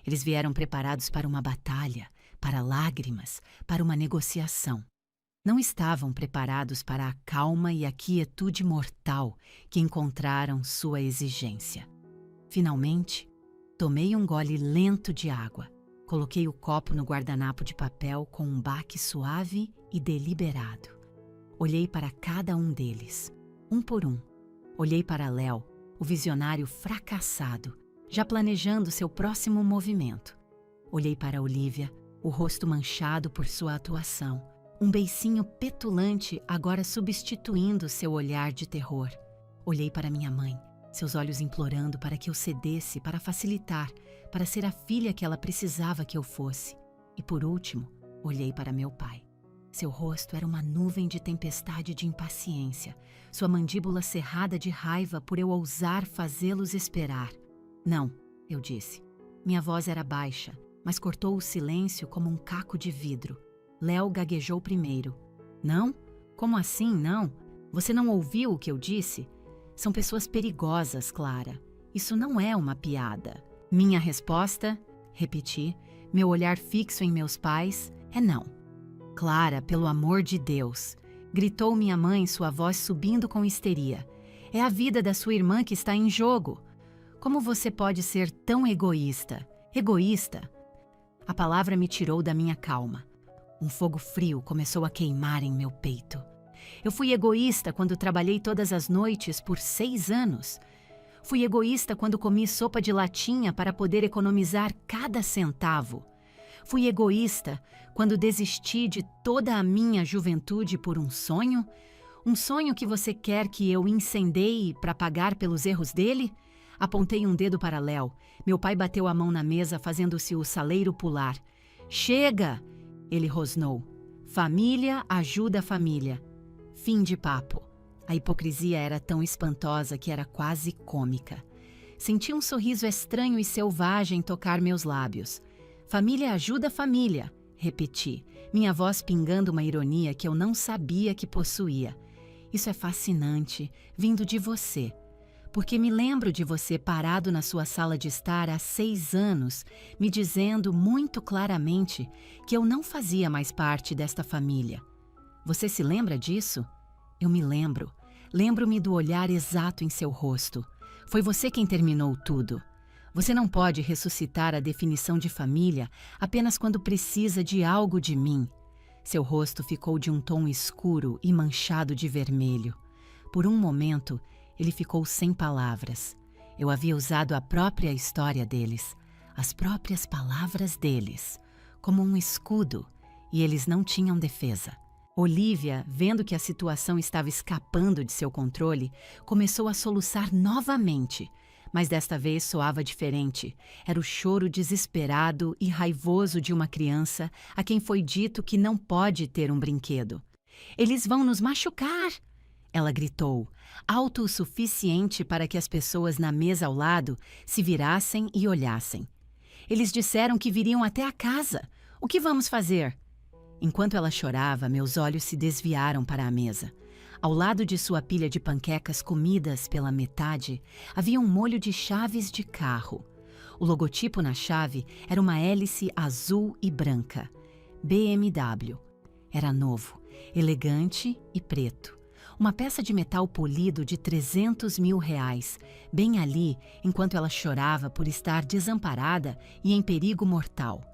Eles vieram preparados para uma batalha, para lágrimas, para uma negociação. Não estavam preparados para a calma e a quietude mortal que encontraram sua exigência. Finalmente, tomei um gole lento de água. Coloquei o copo no guardanapo de papel com um baque suave e deliberado. Olhei para cada um deles, um por um. Olhei para Léo, o visionário fracassado, já planejando seu próximo movimento. Olhei para Olivia, o rosto manchado por sua atuação, um beicinho petulante agora substituindo seu olhar de terror. Olhei para minha mãe, seus olhos implorando para que eu cedesse, para facilitar, para ser a filha que ela precisava que eu fosse. E por último, olhei para meu pai. Seu rosto era uma nuvem de tempestade de impaciência, sua mandíbula cerrada de raiva por eu ousar fazê-los esperar. Não, eu disse. Minha voz era baixa, mas cortou o silêncio como um caco de vidro. Léo gaguejou primeiro. Não? Como assim, não? Você não ouviu o que eu disse? São pessoas perigosas, Clara. Isso não é uma piada. Minha resposta, repeti, meu olhar fixo em meus pais, é não. Clara, pelo amor de Deus, gritou minha mãe, sua voz subindo com histeria. É a vida da sua irmã que está em jogo. Como você pode ser tão egoísta? Egoísta? A palavra me tirou da minha calma. Um fogo frio começou a queimar em meu peito. Eu fui egoísta quando trabalhei todas as noites por 6 anos. Fui egoísta quando comi sopa de latinha para poder economizar cada centavo. Fui egoísta quando desisti de toda a minha juventude por um sonho? Um sonho que você quer que eu incendeie para pagar pelos erros dele? Apontei um dedo para Léo. Meu pai bateu a mão na mesa, fazendo-se o saleiro pular. Chega! Ele rosnou. Família ajuda a família. Fim de papo. A hipocrisia era tão espantosa que era quase cômica. Senti um sorriso estranho e selvagem tocar meus lábios. Família ajuda a família, repeti, minha voz pingando uma ironia que eu não sabia que possuía. Isso é fascinante, vindo de você. Porque me lembro de você parado na sua sala de estar há 6 anos, me dizendo muito claramente que eu não fazia mais parte desta família. Você se lembra disso? Eu me lembro. Lembro-me do olhar exato em seu rosto. Foi você quem terminou tudo. Você não pode ressuscitar a definição de família apenas quando precisa de algo de mim. Seu rosto ficou de um tom escuro e manchado de vermelho. Por um momento, ele ficou sem palavras. Eu havia usado a própria história deles, as próprias palavras deles, como um escudo, e eles não tinham defesa. Olivia, vendo que a situação estava escapando de seu controle, começou a soluçar novamente, mas desta vez soava diferente. Era o choro desesperado e raivoso de uma criança a quem foi dito que não pode ter um brinquedo. Eles vão nos machucar! Ela gritou, alto o suficiente para que as pessoas na mesa ao lado se virassem e olhassem. Eles disseram que viriam até a casa. O que vamos fazer? Enquanto ela chorava, meus olhos se desviaram para a mesa. Ao lado de sua pilha de panquecas comidas pela metade, havia um molho de chaves de carro. O logotipo na chave era uma hélice azul e branca. BMW. Era novo, elegante e preto. Uma peça de metal polido de R$300 mil, bem ali enquanto ela chorava por estar desamparada e em perigo mortal.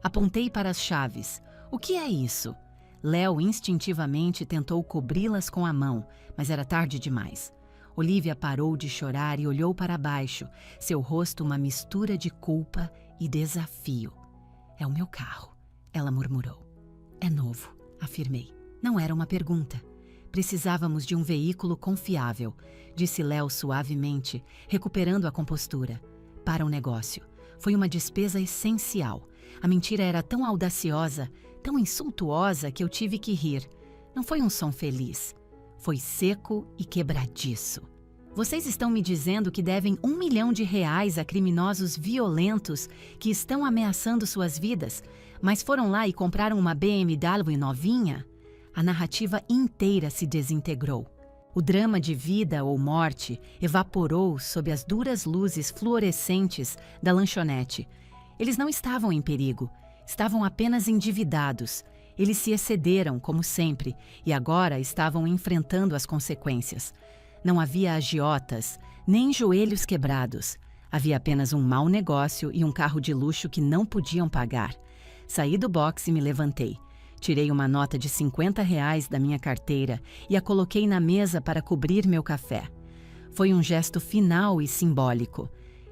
Apontei para as chaves. O que é isso? Léo instintivamente tentou cobri-las com a mão, mas era tarde demais. Olivia parou de chorar e olhou para baixo, seu rosto uma mistura de culpa e desafio. É o meu carro, ela murmurou. É novo, afirmei. Não era uma pergunta. Precisávamos de um veículo confiável, disse Léo suavemente, recuperando a compostura. Para o negócio. Foi uma despesa essencial. A mentira era tão audaciosa, tão insultuosa que eu tive que rir. Não foi um som feliz. Foi seco e quebradiço. Vocês estão me dizendo que devem R$1 milhão a criminosos violentos que estão ameaçando suas vidas, mas foram lá e compraram uma BMW novinha? A narrativa inteira se desintegrou. O drama de vida ou morte evaporou sob as duras luzes fluorescentes da lanchonete. Eles não estavam em perigo, estavam apenas endividados. Eles se excederam, como sempre, e agora estavam enfrentando as consequências. Não havia agiotas, nem joelhos quebrados. Havia apenas um mau negócio e um carro de luxo que não podiam pagar. Saí do boxe e me levantei. Tirei uma nota de R$50 da minha carteira e a coloquei na mesa para cobrir meu café. Foi um gesto final e simbólico.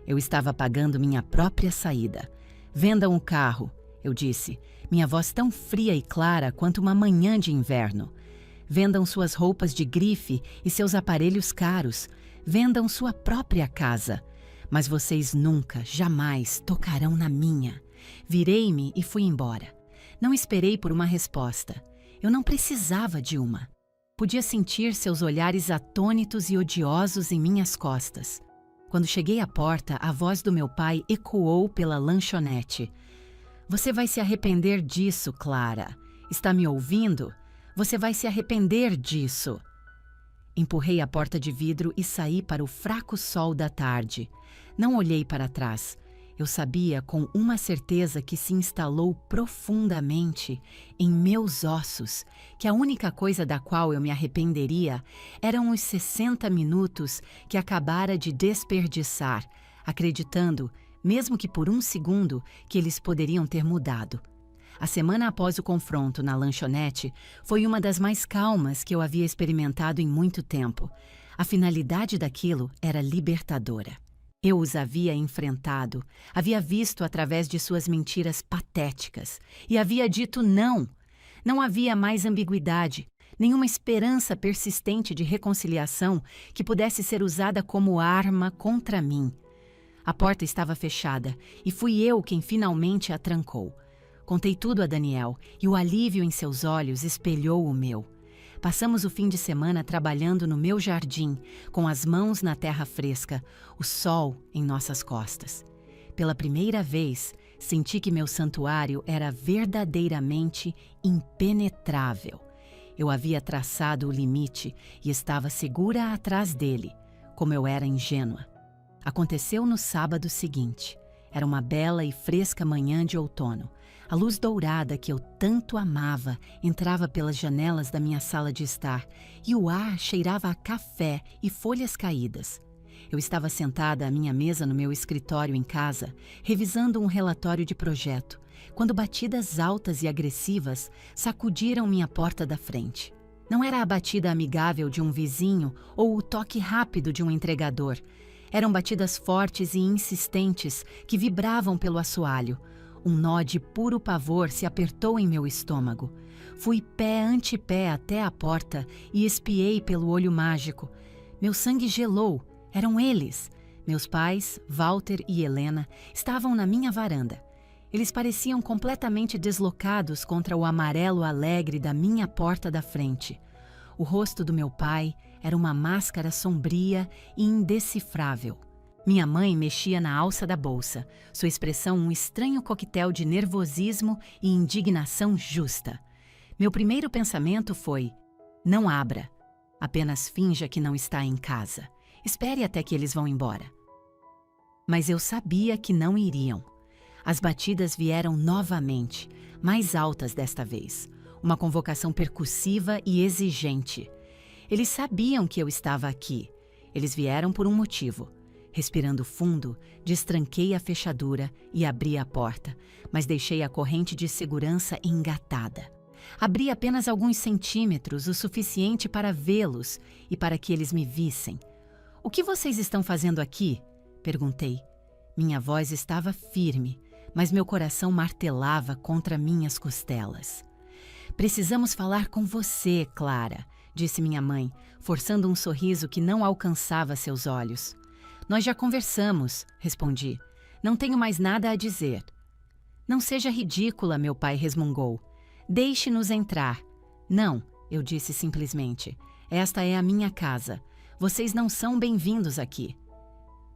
Eu estava pagando minha própria saída. Vendam o carro, eu disse, minha voz tão fria e clara quanto uma manhã de inverno. Vendam suas roupas de grife e seus aparelhos caros. Vendam sua própria casa. Mas vocês nunca, jamais tocarão na minha. Virei-me e fui embora. Não esperei por uma resposta. Eu não precisava de uma. Podia sentir seus olhares atônitos e odiosos em minhas costas. Quando cheguei à porta, a voz do meu pai ecoou pela lanchonete. Você vai se arrepender disso, Clara. Está me ouvindo? Você vai se arrepender disso. Empurrei a porta de vidro e saí para o fraco sol da tarde. Não olhei para trás. Eu sabia com uma certeza que se instalou profundamente em meus ossos que a única coisa da qual eu me arrependeria eram os 60 minutos que acabara de desperdiçar, acreditando, mesmo que por um segundo, que eles poderiam ter mudado. A semana após o confronto na lanchonete foi uma das mais calmas que eu havia experimentado em muito tempo. A finalidade daquilo era libertadora. Eu os havia enfrentado, havia visto através de suas mentiras patéticas e havia dito não. Não havia mais ambiguidade, nenhuma esperança persistente de reconciliação que pudesse ser usada como arma contra mim. A porta estava fechada e fui eu quem finalmente a trancou. Contei tudo a Daniel e o alívio em seus olhos espelhou o meu. Passamos o fim de semana trabalhando no meu jardim, com as mãos na terra fresca, o sol em nossas costas. Pela primeira vez, senti que meu santuário era verdadeiramente impenetrável. Eu havia traçado o limite e estava segura atrás dele, como eu era ingênua. Aconteceu no sábado seguinte. Era uma bela e fresca manhã de outono. A luz dourada que eu tanto amava entrava pelas janelas da minha sala de estar e o ar cheirava a café e folhas caídas. Eu estava sentada à minha mesa no meu escritório em casa, revisando um relatório de projeto, quando batidas altas e agressivas sacudiram minha porta da frente. Não era a batida amigável de um vizinho ou o toque rápido de um entregador. Eram batidas fortes e insistentes que vibravam pelo assoalho. Um nó de puro pavor se apertou em meu estômago. Fui pé ante pé até a porta e espiei pelo olho mágico. Meu sangue gelou. Eram eles. Meus pais, Walter e Helena, estavam na minha varanda. Eles pareciam completamente deslocados contra o amarelo alegre da minha porta da frente. O rosto do meu pai era uma máscara sombria e indecifrável. Minha mãe mexia na alça da bolsa, sua expressão um estranho coquetel de nervosismo e indignação justa. Meu primeiro pensamento foi: não abra. Apenas finja que não está em casa. Espere até que eles vão embora. Mas eu sabia que não iriam. As batidas vieram novamente, mais altas desta vez. Uma convocação percussiva e exigente. Eles sabiam que eu estava aqui. Eles vieram por um motivo. Respirando fundo, destranquei a fechadura e abri a porta, mas deixei a corrente de segurança engatada. Abri apenas alguns centímetros, o suficiente para vê-los e para que eles me vissem. "O que vocês estão fazendo aqui?" perguntei. Minha voz estava firme, mas meu coração martelava contra minhas costelas. "Precisamos falar com você, Clara", disse minha mãe, forçando um sorriso que não alcançava seus olhos. Nós já conversamos, respondi. Não tenho mais nada a dizer. Não seja ridícula, meu pai resmungou. Deixe-nos entrar. Não, eu disse simplesmente. Esta é a minha casa. Vocês não são bem-vindos aqui.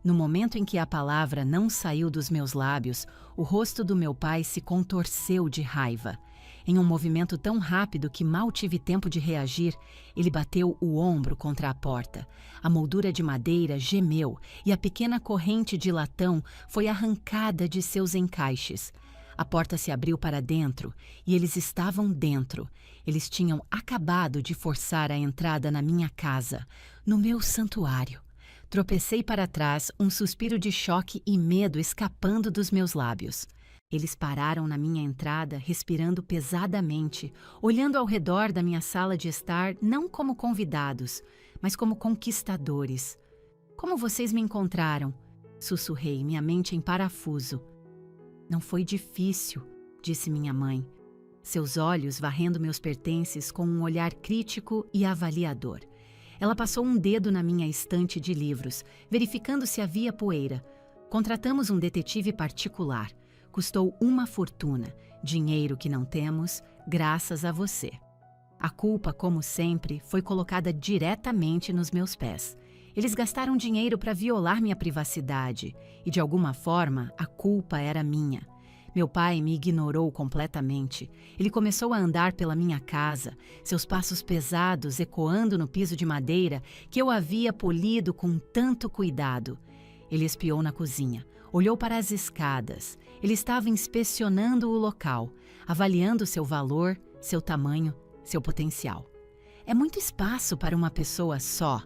No momento em que a palavra não saiu dos meus lábios, o rosto do meu pai se contorceu de raiva. Em um movimento tão rápido que mal tive tempo de reagir, ele bateu o ombro contra a porta. A moldura de madeira gemeu e a pequena corrente de latão foi arrancada de seus encaixes. A porta se abriu para dentro e eles estavam dentro. Eles tinham acabado de forçar a entrada na minha casa, no meu santuário. Tropecei para trás, um suspiro de choque e medo escapando dos meus lábios. Eles pararam na minha entrada, respirando pesadamente, olhando ao redor da minha sala de estar não como convidados, mas como conquistadores. Como vocês me encontraram? Sussurrei, minha mente em parafuso. Não foi difícil, disse minha mãe, seus olhos varrendo meus pertences com um olhar crítico e avaliador. Ela passou um dedo na minha estante de livros, verificando se havia poeira. Contratamos um detetive particular. Custou uma fortuna, dinheiro que não temos, graças a você. A culpa, como sempre, foi colocada diretamente nos meus pés. Eles gastaram dinheiro para violar minha privacidade e, de alguma forma, a culpa era minha. Meu pai me ignorou completamente. Ele começou a andar pela minha casa, seus passos pesados ecoando no piso de madeira que eu havia polido com tanto cuidado. Ele espiou na cozinha, olhou para as escadas. Ele estava inspecionando o local, avaliando seu valor, seu tamanho, seu potencial. É muito espaço para uma pessoa só,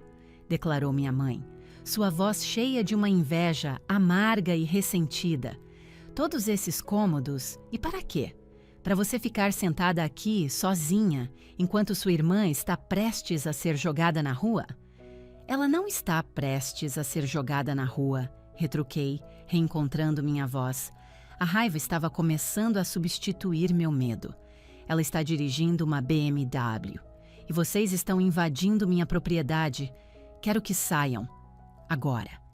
declarou minha mãe, sua voz cheia de uma inveja amarga e ressentida. Todos esses cômodos, e para quê? Para você ficar sentada aqui, sozinha, enquanto sua irmã está prestes a ser jogada na rua? Ela não está prestes a ser jogada na rua, retruquei, reencontrando minha voz. A raiva estava começando a substituir meu medo. Ela está dirigindo uma BMW. E vocês estão invadindo minha propriedade. Quero que saiam. Agora.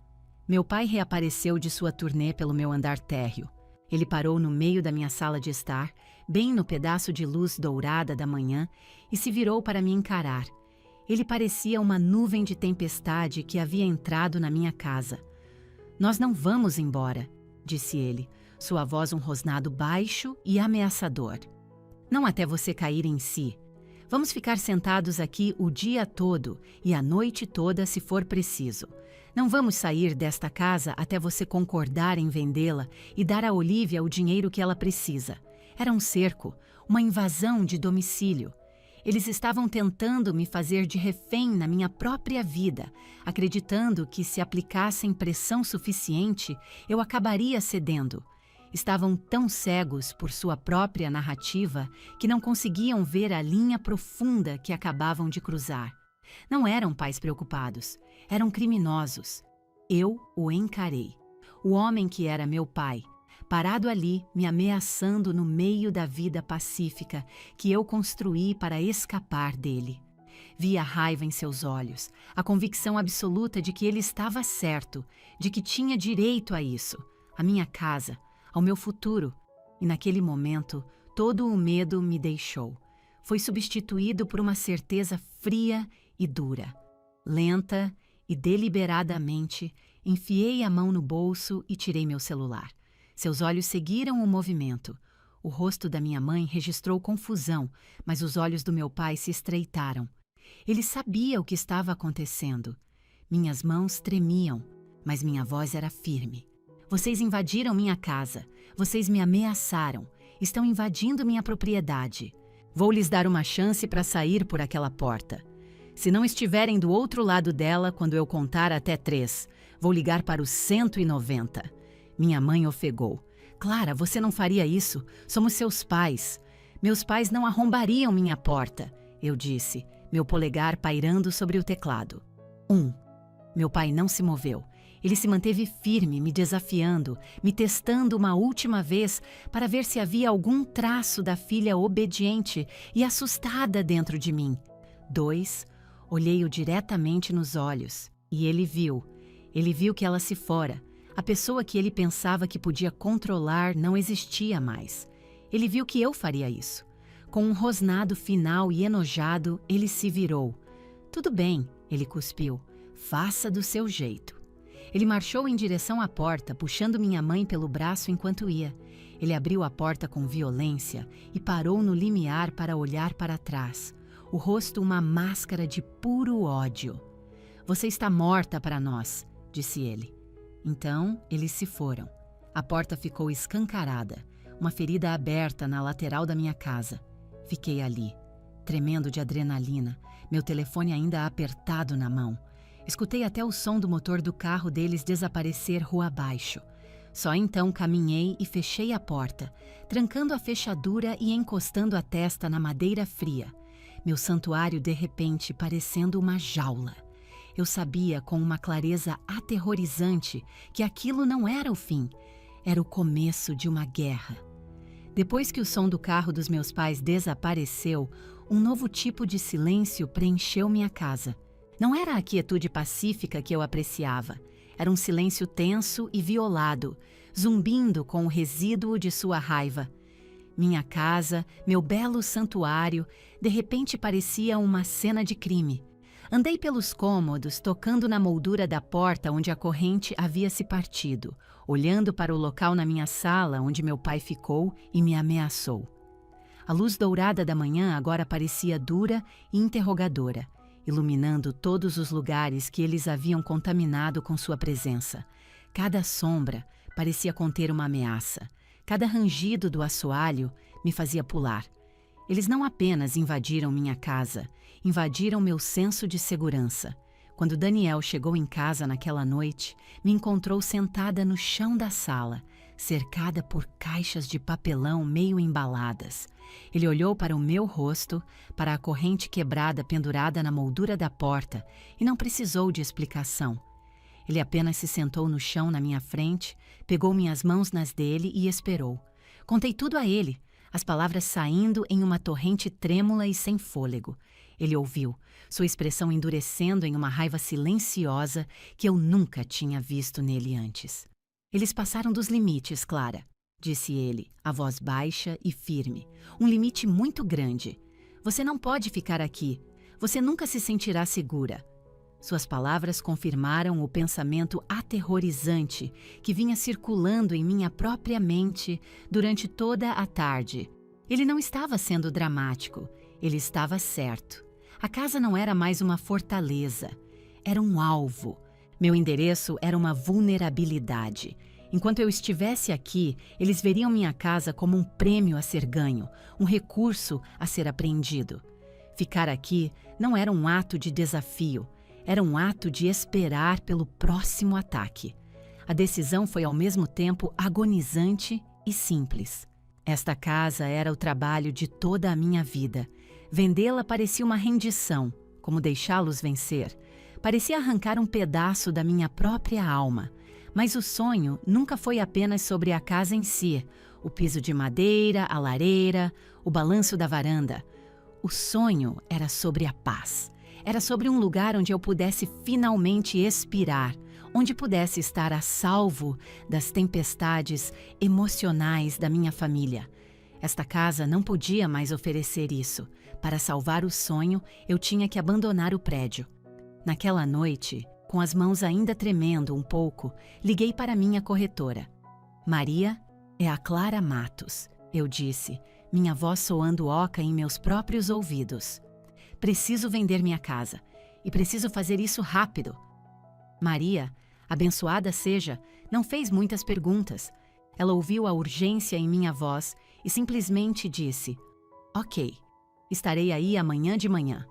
Meu pai reapareceu de sua turnê pelo meu andar térreo. Ele parou no meio da minha sala de estar, bem no pedaço de luz dourada da manhã, e se virou para me encarar. Ele parecia uma nuvem de tempestade que havia entrado na minha casa. Nós não vamos embora, disse ele, sua voz um rosnado baixo e ameaçador. Não até você cair em si. Vamos ficar sentados aqui o dia todo e a noite toda se for preciso. Não vamos sair desta casa até você concordar em vendê-la e dar a Olivia o dinheiro que ela precisa. Era um cerco, uma invasão de domicílio. Eles estavam tentando me fazer de refém na minha própria vida, acreditando que se aplicassem pressão suficiente, eu acabaria cedendo. Estavam tão cegos por sua própria narrativa que não conseguiam ver a linha profunda que acabavam de cruzar. Não eram pais preocupados, eram criminosos. Eu o encarei. O homem que era meu pai, parado ali, me ameaçando no meio da vida pacífica que eu construí para escapar dele. Vi a raiva em seus olhos, a convicção absoluta de que ele estava certo, de que tinha direito a isso, a minha casa, ao meu futuro, e naquele momento todo o medo me deixou. Foi substituído por uma certeza fria e dura. Lenta e deliberadamente, enfiei a mão no bolso e tirei meu celular. Seus olhos seguiram o movimento. O rosto da minha mãe registrou confusão, mas os olhos do meu pai se estreitaram. Ele sabia o que estava acontecendo. Minhas mãos tremiam, mas minha voz era firme. Vocês invadiram minha casa. Vocês me ameaçaram. Estão invadindo minha propriedade. Vou lhes dar uma chance para sair por aquela porta. Se não estiverem do outro lado dela quando eu contar até 3, vou ligar para o 190. Minha mãe ofegou. Clara, você não faria isso. Somos seus pais. Meus pais não arrombariam minha porta, eu disse, meu polegar pairando sobre o teclado. 1. Meu pai não se moveu. Ele se manteve firme, me desafiando, me testando uma última vez para ver se havia algum traço da filha obediente e assustada dentro de mim. 2. Olhei-o diretamente nos olhos e ele viu. Ele viu que ela se fora. A pessoa que ele pensava que podia controlar não existia mais. Ele viu que eu faria isso. Com um rosnado final e enojado, ele se virou. "Tudo bem", ele cuspiu. "Faça do seu jeito." Ele marchou em direção à porta, puxando minha mãe pelo braço enquanto ia. Ele abriu a porta com violência e parou no limiar para olhar para trás. O rosto uma máscara de puro ódio. "Você está morta para nós", disse ele. Então, eles se foram. A porta ficou escancarada, uma ferida aberta na lateral da minha casa. Fiquei ali, tremendo de adrenalina, meu telefone ainda apertado na mão. Escutei até o som do motor do carro deles desaparecer rua abaixo. Só então caminhei e fechei a porta, trancando a fechadura e encostando a testa na madeira fria. Meu santuário de repente parecendo uma jaula. Eu sabia com uma clareza aterrorizante que aquilo não era o fim, era o começo de uma guerra. Depois que o som do carro dos meus pais desapareceu, um novo tipo de silêncio preencheu minha casa. Não era a quietude pacífica que eu apreciava. Era um silêncio tenso e violado, zumbindo com o resíduo de sua raiva. Minha casa, meu belo santuário, de repente parecia uma cena de crime. Andei pelos cômodos, tocando na moldura da porta onde a corrente havia se partido, olhando para o local na minha sala onde meu pai ficou e me ameaçou. A luz dourada da manhã agora parecia dura e interrogadora, iluminando todos os lugares que eles haviam contaminado com sua presença. Cada sombra parecia conter uma ameaça. Cada rangido do assoalho me fazia pular. Eles não apenas invadiram minha casa, invadiram meu senso de segurança. Quando Daniel chegou em casa naquela noite, me encontrou sentada no chão da sala, cercada por caixas de papelão meio embaladas. Ele olhou para o meu rosto, para a corrente quebrada pendurada na moldura da porta e não precisou de explicação. Ele apenas se sentou no chão na minha frente, pegou minhas mãos nas dele e esperou. Contei tudo a ele, as palavras saindo em uma torrente trêmula e sem fôlego. Ele ouviu, sua expressão endurecendo em uma raiva silenciosa que eu nunca tinha visto nele antes. "Eles passaram dos limites, Clara", disse ele, a voz baixa e firme. "Um limite muito grande. Você não pode ficar aqui. Você nunca se sentirá segura." Suas palavras confirmaram o pensamento aterrorizante que vinha circulando em minha própria mente durante toda a tarde. Ele não estava sendo dramático, ele estava certo. A casa não era mais uma fortaleza, era um alvo. Meu endereço era uma vulnerabilidade. Enquanto eu estivesse aqui, eles veriam minha casa como um prêmio a ser ganho, um recurso a ser apreendido. Ficar aqui não era um ato de desafio, era um ato de esperar pelo próximo ataque. A decisão foi ao mesmo tempo agonizante e simples. Esta casa era o trabalho de toda a minha vida. Vendê-la parecia uma rendição, como deixá-los vencer. Parecia arrancar um pedaço da minha própria alma. Mas o sonho nunca foi apenas sobre a casa em si, o piso de madeira, a lareira, o balanço da varanda. O sonho era sobre a paz. Era sobre um lugar onde eu pudesse finalmente expirar, onde pudesse estar a salvo das tempestades emocionais da minha família. Esta casa não podia mais oferecer isso. Para salvar o sonho, eu tinha que abandonar o prédio. Naquela noite, com as mãos ainda tremendo um pouco, liguei para minha corretora. "Maria, é a Clara Matos", eu disse, minha voz soando oca em meus próprios ouvidos. "Preciso vender minha casa. E preciso fazer isso rápido." Maria, abençoada seja, não fez muitas perguntas. Ela ouviu a urgência em minha voz e simplesmente disse: "Ok, estarei aí amanhã de manhã."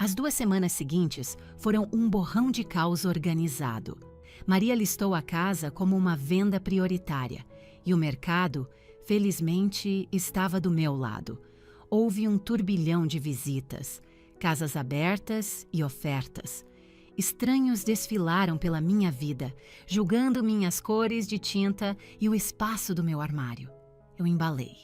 As 2 semanas seguintes foram um borrão de caos organizado. Maria listou a casa como uma venda prioritária e o mercado, felizmente, estava do meu lado. Houve um turbilhão de visitas, casas abertas e ofertas. Estranhos desfilaram pela minha vida, julgando minhas cores de tinta e o espaço do meu armário. Eu embalei.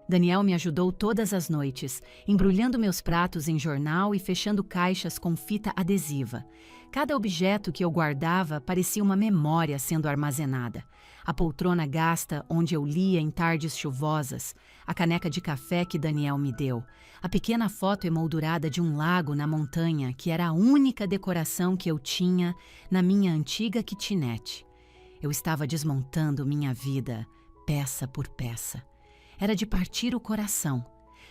Daniel me ajudou todas as noites, embrulhando meus pratos em jornal e fechando caixas com fita adesiva. Cada objeto que eu guardava parecia uma memória sendo armazenada. A poltrona gasta onde eu lia em tardes chuvosas, a caneca de café que Daniel me deu, a pequena foto emoldurada de um lago na montanha que era a única decoração que eu tinha na minha antiga kitnet. Eu estava desmontando minha vida, peça por peça. Era de partir o coração,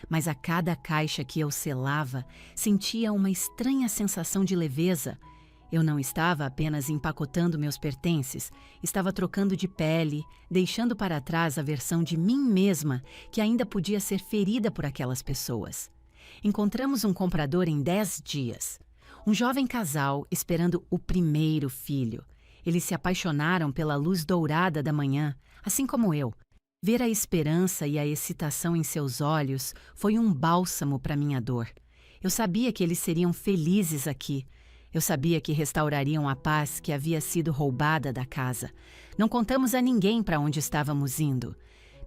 mas a cada caixa que eu selava, sentia uma estranha sensação de leveza. Eu não estava apenas empacotando meus pertences, estava trocando de pele, deixando para trás a versão de mim mesma que ainda podia ser ferida por aquelas pessoas. Encontramos um comprador em 10 dias. Um jovem casal esperando o primeiro filho. Eles se apaixonaram pela luz dourada da manhã, assim como eu. Ver a esperança e a excitação em seus olhos foi um bálsamo para minha dor. Eu sabia que eles seriam felizes aqui. Eu sabia que restaurariam a paz que havia sido roubada da casa. Não contamos a ninguém para onde estávamos indo.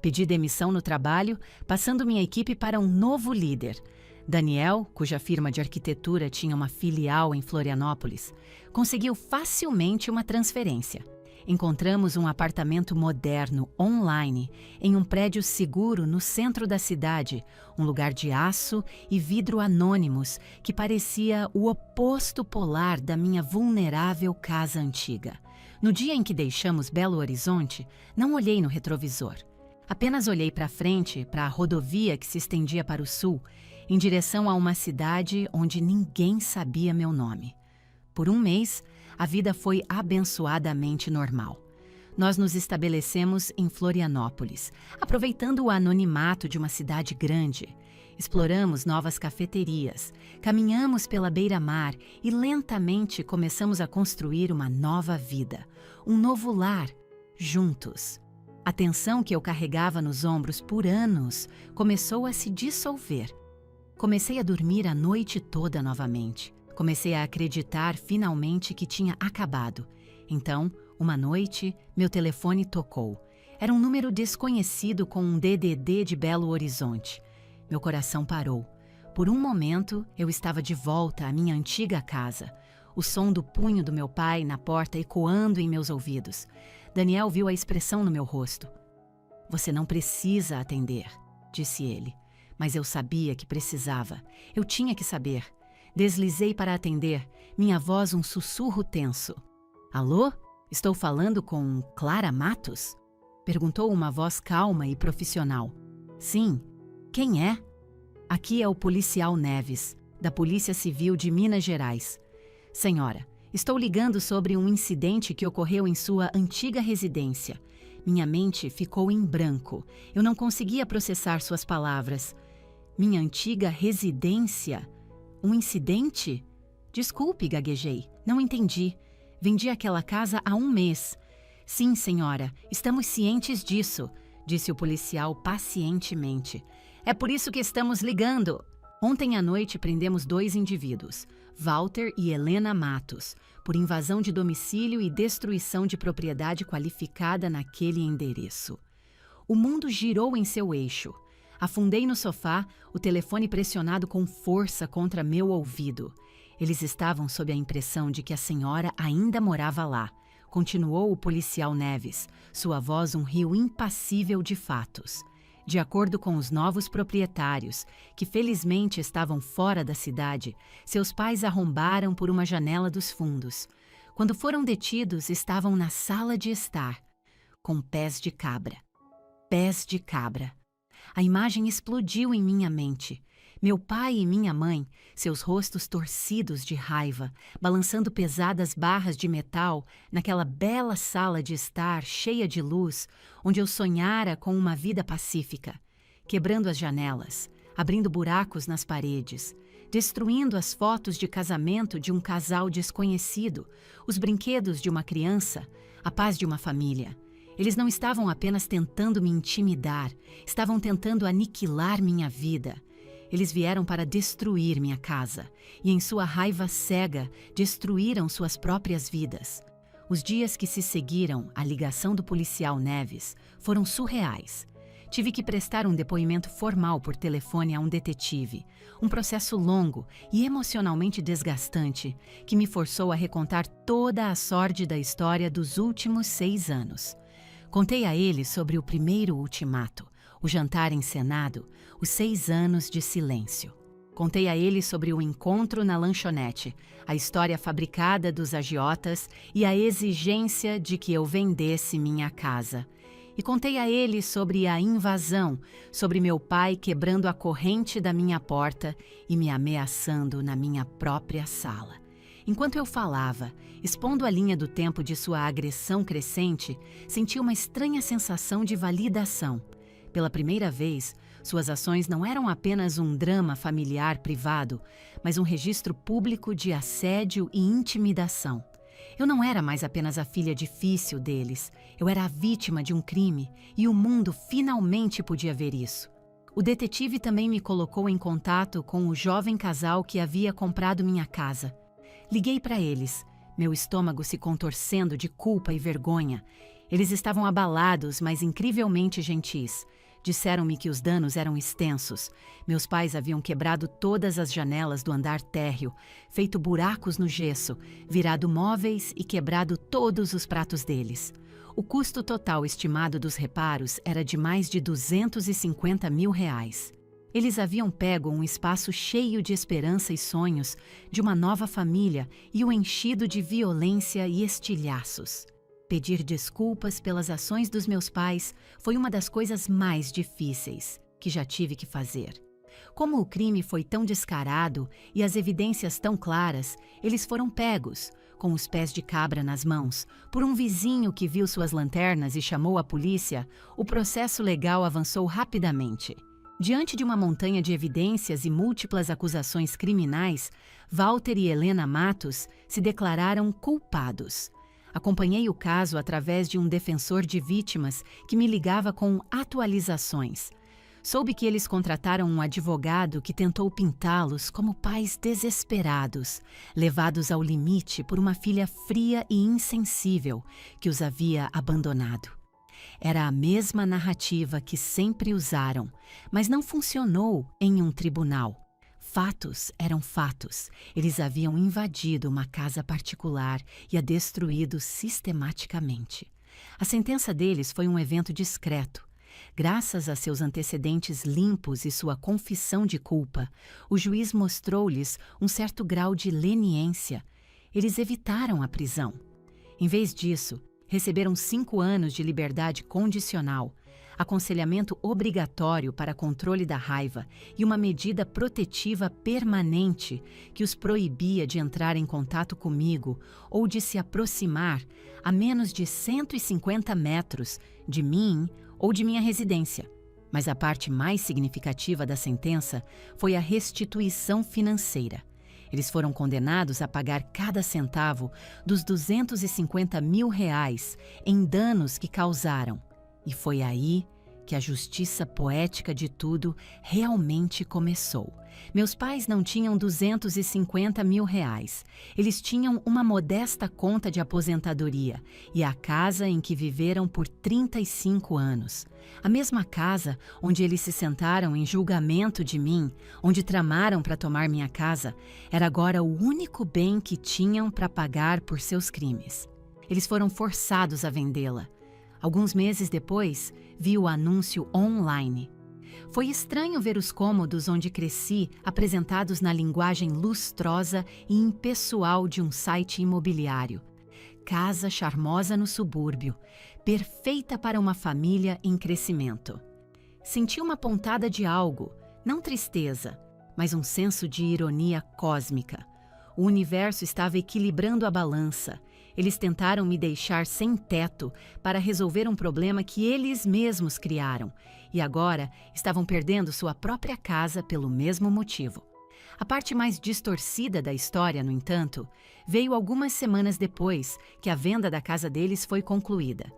Pedi demissão no trabalho, passando minha equipe para um novo líder. Daniel, cuja firma de arquitetura tinha uma filial em Florianópolis, conseguiu facilmente uma transferência. Encontramos um apartamento moderno, online, em um prédio seguro no centro da cidade, um lugar de aço e vidro anônimos que parecia o oposto polar da minha vulnerável casa antiga. No dia em que deixamos Belo Horizonte, não olhei no retrovisor. Apenas olhei para frente, para a rodovia que se estendia para o sul, em direção a uma cidade onde ninguém sabia meu nome. Por um mês, a vida foi abençoadamente normal. Nós nos estabelecemos em Florianópolis, aproveitando o anonimato de uma cidade grande. Exploramos novas cafeterias, caminhamos pela beira-mar e lentamente começamos a construir uma nova vida, um novo lar, juntos. A tensão que eu carregava nos ombros por anos começou a se dissolver. Comecei a dormir a noite toda novamente. Comecei a acreditar finalmente que tinha acabado. Então, uma noite, meu telefone tocou. Era um número desconhecido com um DDD de Belo Horizonte. Meu coração parou. Por um momento, eu estava de volta à minha antiga casa. O som do punho do meu pai na porta ecoando em meus ouvidos. Daniel viu a expressão no meu rosto. "Você não precisa atender", disse ele. Mas eu sabia que precisava. Eu tinha que saber. Deslizei para atender, minha voz um sussurro tenso. "Alô? Estou falando com Clara Matos?" Perguntou uma voz calma e profissional. "Sim. Quem é?" "Aqui é o policial Neves, da Polícia Civil de Minas Gerais. Senhora, estou ligando sobre um incidente que ocorreu em sua antiga residência. Minha mente ficou em branco. Eu não conseguia processar suas palavras. Minha antiga residência? Um incidente? Desculpe, gaguejei. Não entendi. Vendi aquela casa há um mês. Sim, senhora, estamos cientes disso, disse o policial pacientemente. É por isso que estamos ligando. Ontem à noite prendemos 2 indivíduos, Walter e Helena Matos, por invasão de domicílio e destruição de propriedade qualificada naquele endereço. O mundo girou em seu eixo. Afundei no sofá, o telefone pressionado com força contra meu ouvido. Eles estavam sob a impressão de que a senhora ainda morava lá. Continuou o policial Neves, sua voz um rio impassível de fatos. De acordo com os novos proprietários, que felizmente estavam fora da cidade, seus pais arrombaram por uma janela dos fundos. Quando foram detidos, estavam na sala de estar, com pés de cabra. Pés de cabra. A imagem explodiu em minha mente. Meu pai e minha mãe, seus rostos torcidos de raiva, balançando pesadas barras de metal naquela bela sala de estar cheia de luz, onde eu sonhara com uma vida pacífica, quebrando as janelas, abrindo buracos nas paredes, destruindo as fotos de casamento de um casal desconhecido, os brinquedos de uma criança, a paz de uma família. Eles não estavam apenas tentando me intimidar, estavam tentando aniquilar minha vida. Eles vieram para destruir minha casa, e em sua raiva cega, destruíram suas próprias vidas. Os dias que se seguiram à ligação do policial Neves foram surreais. Tive que prestar um depoimento formal por telefone a um detetive, um processo longo e emocionalmente desgastante que me forçou a recontar toda a sórdida história dos últimos 6 anos. Contei a ele sobre o primeiro ultimato, o jantar encenado, os 6 anos de silêncio. Contei a ele sobre o encontro na lanchonete, a história fabricada dos agiotas e a exigência de que eu vendesse minha casa. E contei a ele sobre a invasão, sobre meu pai quebrando a corrente da minha porta e me ameaçando na minha própria sala. Enquanto eu falava, expondo a linha do tempo de sua agressão crescente, senti uma estranha sensação de validação. Pela primeira vez, suas ações não eram apenas um drama familiar privado, mas um registro público de assédio e intimidação. Eu não era mais apenas a filha difícil deles, eu era a vítima de um crime e o mundo finalmente podia ver isso. O detetive também me colocou em contato com o jovem casal que havia comprado minha casa. Liguei para eles, meu estômago se contorcendo de culpa e vergonha. Eles estavam abalados, mas incrivelmente gentis. Disseram-me que os danos eram extensos. Meus pais haviam quebrado todas as janelas do andar térreo, feito buracos no gesso, virado móveis e quebrado todos os pratos deles. O custo total estimado dos reparos era de mais de R$250 mil. Eles haviam pego um espaço cheio de esperança e sonhos, de uma nova família e o enchido de violência e estilhaços. Pedir desculpas pelas ações dos meus pais foi uma das coisas mais difíceis que já tive que fazer. Como o crime foi tão descarado e as evidências tão claras, eles foram pegos, com os pés de cabra nas mãos, por um vizinho que viu suas lanternas e chamou a polícia. O processo legal avançou rapidamente. Diante de uma montanha de evidências e múltiplas acusações criminais, Walter e Helena Matos se declararam culpados. Acompanhei o caso através de um defensor de vítimas que me ligava com atualizações. Soube que eles contrataram um advogado que tentou pintá-los como pais desesperados, levados ao limite por uma filha fria e insensível que os havia abandonado. Era a mesma narrativa que sempre usaram, mas não funcionou em um tribunal. Fatos eram fatos. Eles haviam invadido uma casa particular e a destruído sistematicamente. A sentença deles foi um evento discreto. Graças a seus antecedentes limpos e sua confissão de culpa, o juiz mostrou-lhes um certo grau de leniência. Eles evitaram a prisão. Em vez disso, receberam 5 anos de liberdade condicional, aconselhamento obrigatório para controle da raiva e uma medida protetiva permanente que os proibia de entrar em contato comigo ou de se aproximar a menos de 150 metros de mim ou de minha residência. Mas a parte mais significativa da sentença foi a restituição financeira. Eles foram condenados a pagar cada centavo dos R$250 mil em danos que causaram. E foi aí que a justiça poética de tudo realmente começou. Meus pais não tinham R$250 mil. Eles tinham uma modesta conta de aposentadoria e a casa em que viveram por 35 anos. A mesma casa onde eles se sentaram em julgamento de mim, onde tramaram para tomar minha casa, era agora o único bem que tinham para pagar por seus crimes. Eles foram forçados a vendê-la. Alguns meses depois, vi o anúncio online. Foi estranho ver os cômodos onde cresci apresentados na linguagem lustrosa e impessoal de um site imobiliário. Casa charmosa no subúrbio, perfeita para uma família em crescimento. Senti uma pontada de algo, não tristeza, mas um senso de ironia cósmica. O universo estava equilibrando a balança. Eles tentaram me deixar sem teto para resolver um problema que eles mesmos criaram e agora estavam perdendo sua própria casa pelo mesmo motivo. A parte mais distorcida da história, no entanto, veio algumas semanas depois que a venda da casa deles foi concluída.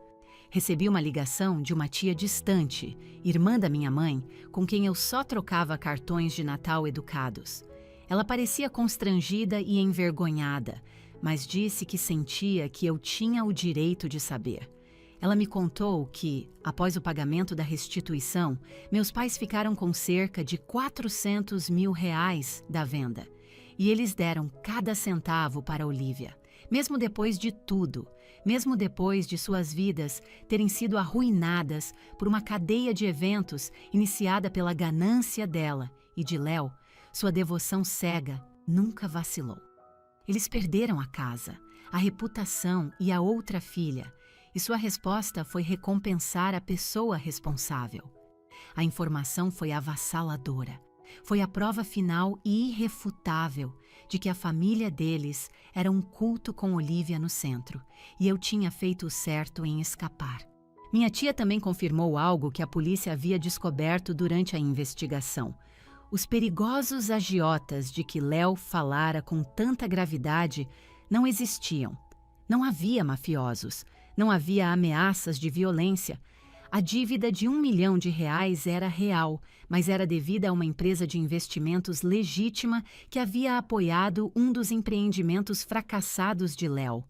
Recebi uma ligação de uma tia distante, irmã da minha mãe, com quem eu só trocava cartões de Natal educados. Ela parecia constrangida e envergonhada, mas disse que sentia que eu tinha o direito de saber. Ela me contou que, após o pagamento da restituição, meus pais ficaram com cerca de R$ 400 mil da venda. E eles deram cada centavo para Olivia, mesmo depois de tudo, mesmo depois de suas vidas terem sido arruinadas por uma cadeia de eventos iniciada pela ganância dela e de Léo, sua devoção cega nunca vacilou. Eles perderam a casa, a reputação e a outra filha, e sua resposta foi recompensar a pessoa responsável. A informação foi avassaladora. Foi a prova final e irrefutável de que a família deles era um culto com Olivia no centro, e eu tinha feito o certo em escapar. Minha tia também confirmou algo que a polícia havia descoberto durante a investigação. Os perigosos agiotas de que Léo falara com tanta gravidade não existiam. Não havia mafiosos, não havia ameaças de violência. A dívida de R$ 1 milhão era real, mas era devida a uma empresa de investimentos legítima que havia apoiado um dos empreendimentos fracassados de Léo.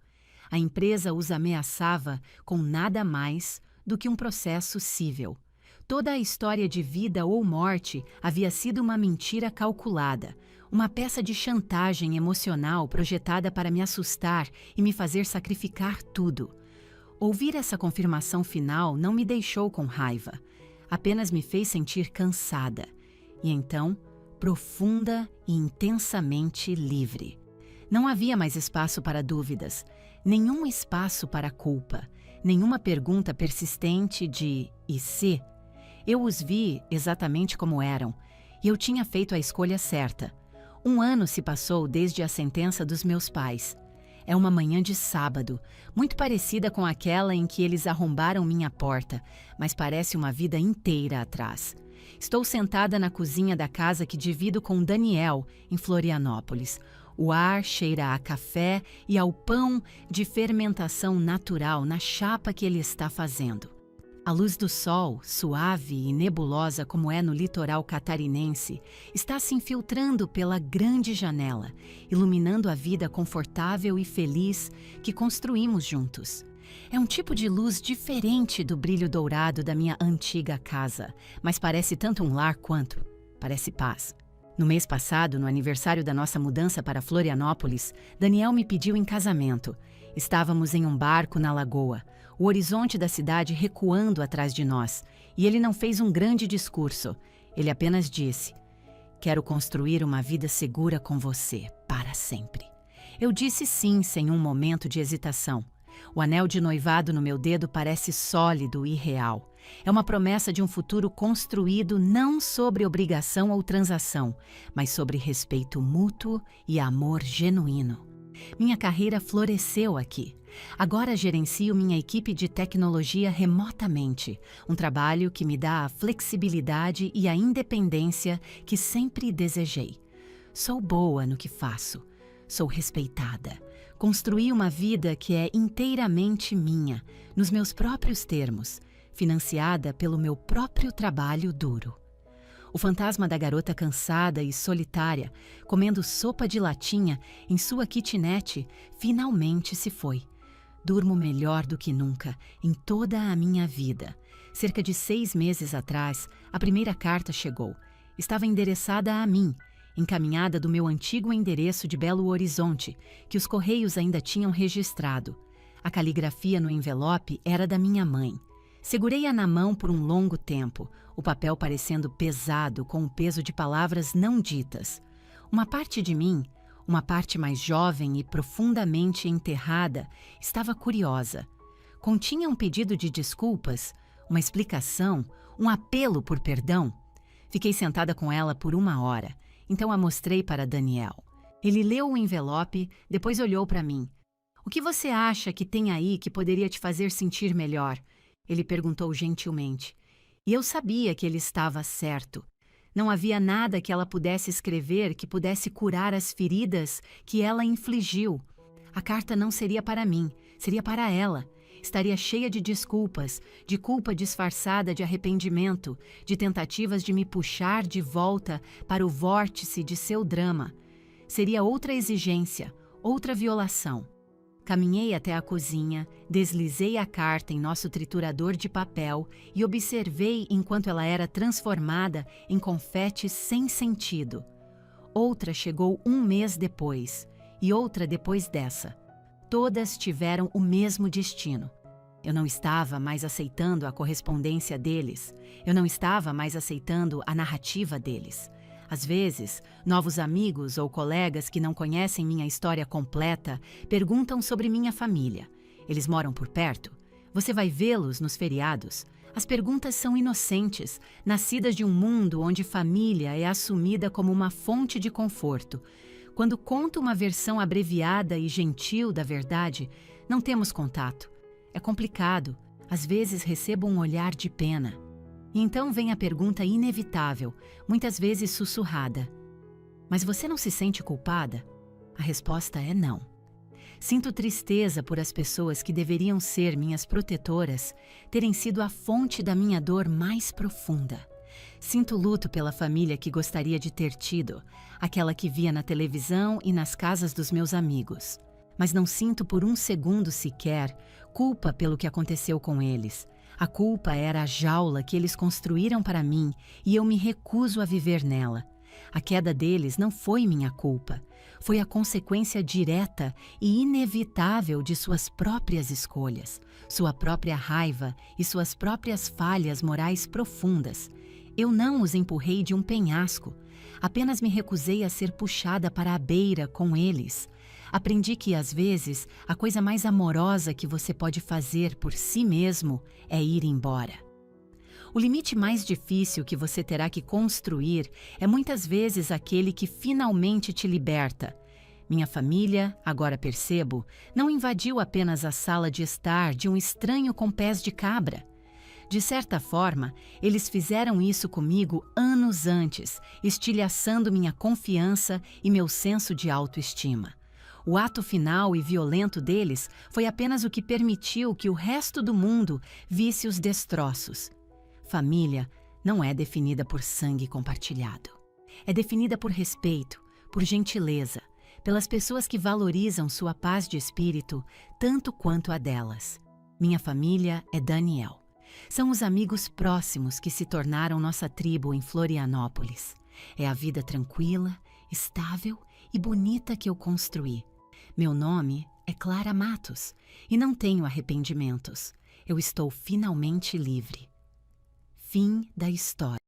A empresa os ameaçava com nada mais do que um processo cível. Toda a história de vida ou morte havia sido uma mentira calculada, uma peça de chantagem emocional projetada para me assustar e me fazer sacrificar tudo. Ouvir essa confirmação final não me deixou com raiva, apenas me fez sentir cansada, e então, profunda e intensamente livre. Não havia mais espaço para dúvidas, nenhum espaço para culpa, nenhuma pergunta persistente de "e se?". Eu os vi exatamente como eram, e eu tinha feito a escolha certa. 1 ano se passou desde a sentença dos meus pais. É uma manhã de sábado, muito parecida com aquela em que eles arrombaram minha porta, mas parece uma vida inteira atrás. Estou sentada na cozinha da casa que divido com Daniel, em Florianópolis. O ar cheira a café e ao pão de fermentação natural na chapa que ele está fazendo. A luz do sol, suave e nebulosa como é no litoral catarinense, está se infiltrando pela grande janela, iluminando a vida confortável e feliz que construímos juntos. É um tipo de luz diferente do brilho dourado da minha antiga casa, mas parece tanto um lar quanto. Parece paz. No mês passado, no aniversário da nossa mudança para Florianópolis, Daniel me pediu em casamento. Estávamos em um barco na lagoa, o horizonte da cidade recuando atrás de nós, e ele não fez um grande discurso. Ele apenas disse: "Quero construir uma vida segura com você, para sempre." Eu disse sim, sem um momento de hesitação. O anel de noivado no meu dedo parece sólido e real. É uma promessa de um futuro construído não sobre obrigação ou transação, mas sobre respeito mútuo e amor genuíno. Minha carreira floresceu aqui. Agora gerencio minha equipe de tecnologia remotamente, um trabalho que me dá a flexibilidade e a independência que sempre desejei. Sou boa no que faço. Sou respeitada. Construí uma vida que é inteiramente minha, nos meus próprios termos, financiada pelo meu próprio trabalho duro. O fantasma da garota cansada e solitária, comendo sopa de latinha em sua kitnet, finalmente se foi. Durmo melhor do que nunca, em toda a minha vida. Cerca de 6 meses atrás, a primeira carta chegou. Estava endereçada a mim, encaminhada do meu antigo endereço de Belo Horizonte, que os correios ainda tinham registrado. A caligrafia no envelope era da minha mãe. Segurei-a na mão por um longo tempo, o papel parecendo pesado com o peso de palavras não ditas. Uma parte de mim, uma parte mais jovem e profundamente enterrada, estava curiosa. Continha um pedido de desculpas, uma explicação, um apelo por perdão. Fiquei sentada com ela por 1 hora, então a mostrei para Daniel. Ele leu o envelope, depois olhou para mim. "O que você acha que tem aí que poderia te fazer sentir melhor?" Ele perguntou gentilmente. E eu sabia que ele estava certo. Não havia nada que ela pudesse escrever que pudesse curar as feridas que ela infligiu. A carta não seria para mim, seria para ela. Estaria cheia de desculpas, de culpa disfarçada de arrependimento, de tentativas de me puxar de volta para o vórtice de seu drama. Seria outra exigência, outra violação. Caminhei até a cozinha, deslizei a carta em nosso triturador de papel e observei enquanto ela era transformada em confete sem sentido. Outra chegou um mês depois, e outra depois dessa. Todas tiveram o mesmo destino. Eu não estava mais aceitando a correspondência deles. Eu não estava mais aceitando a narrativa deles. Às vezes, novos amigos ou colegas que não conhecem minha história completa perguntam sobre minha família. Eles moram por perto? Você vai vê-los nos feriados? As perguntas são inocentes, nascidas de um mundo onde família é assumida como uma fonte de conforto. Quando conto uma versão abreviada e gentil da verdade, não temos contato. É complicado. Às vezes recebo um olhar de pena. E então vem a pergunta inevitável, muitas vezes sussurrada. Mas você não se sente culpada? A resposta é não. Sinto tristeza por as pessoas que deveriam ser minhas protetoras terem sido a fonte da minha dor mais profunda. Sinto luto pela família que gostaria de ter tido, aquela que via na televisão e nas casas dos meus amigos. Mas não sinto por um segundo sequer culpa pelo que aconteceu com eles. A culpa era a jaula que eles construíram para mim e eu me recuso a viver nela. A queda deles não foi minha culpa. Foi a consequência direta e inevitável de suas próprias escolhas, sua própria raiva e suas próprias falhas morais profundas. Eu não os empurrei de um penhasco. Apenas me recusei a ser puxada para a beira com eles. Aprendi que, às vezes, a coisa mais amorosa que você pode fazer por si mesmo é ir embora. O limite mais difícil que você terá que construir é muitas vezes aquele que finalmente te liberta. Minha família, agora percebo, não invadiu apenas a sala de estar de um estranho com pés de cabra. De certa forma, eles fizeram isso comigo anos antes, estilhaçando minha confiança e meu senso de autoestima. O ato final e violento deles foi apenas o que permitiu que o resto do mundo visse os destroços. Família não é definida por sangue compartilhado. É definida por respeito, por gentileza, pelas pessoas que valorizam sua paz de espírito tanto quanto a delas. Minha família é Daniel. São os amigos próximos que se tornaram nossa tribo em Florianópolis. É a vida tranquila, estável e bonita que eu construí. Meu nome é Clara Matos e não tenho arrependimentos. Eu estou finalmente livre. Fim da história.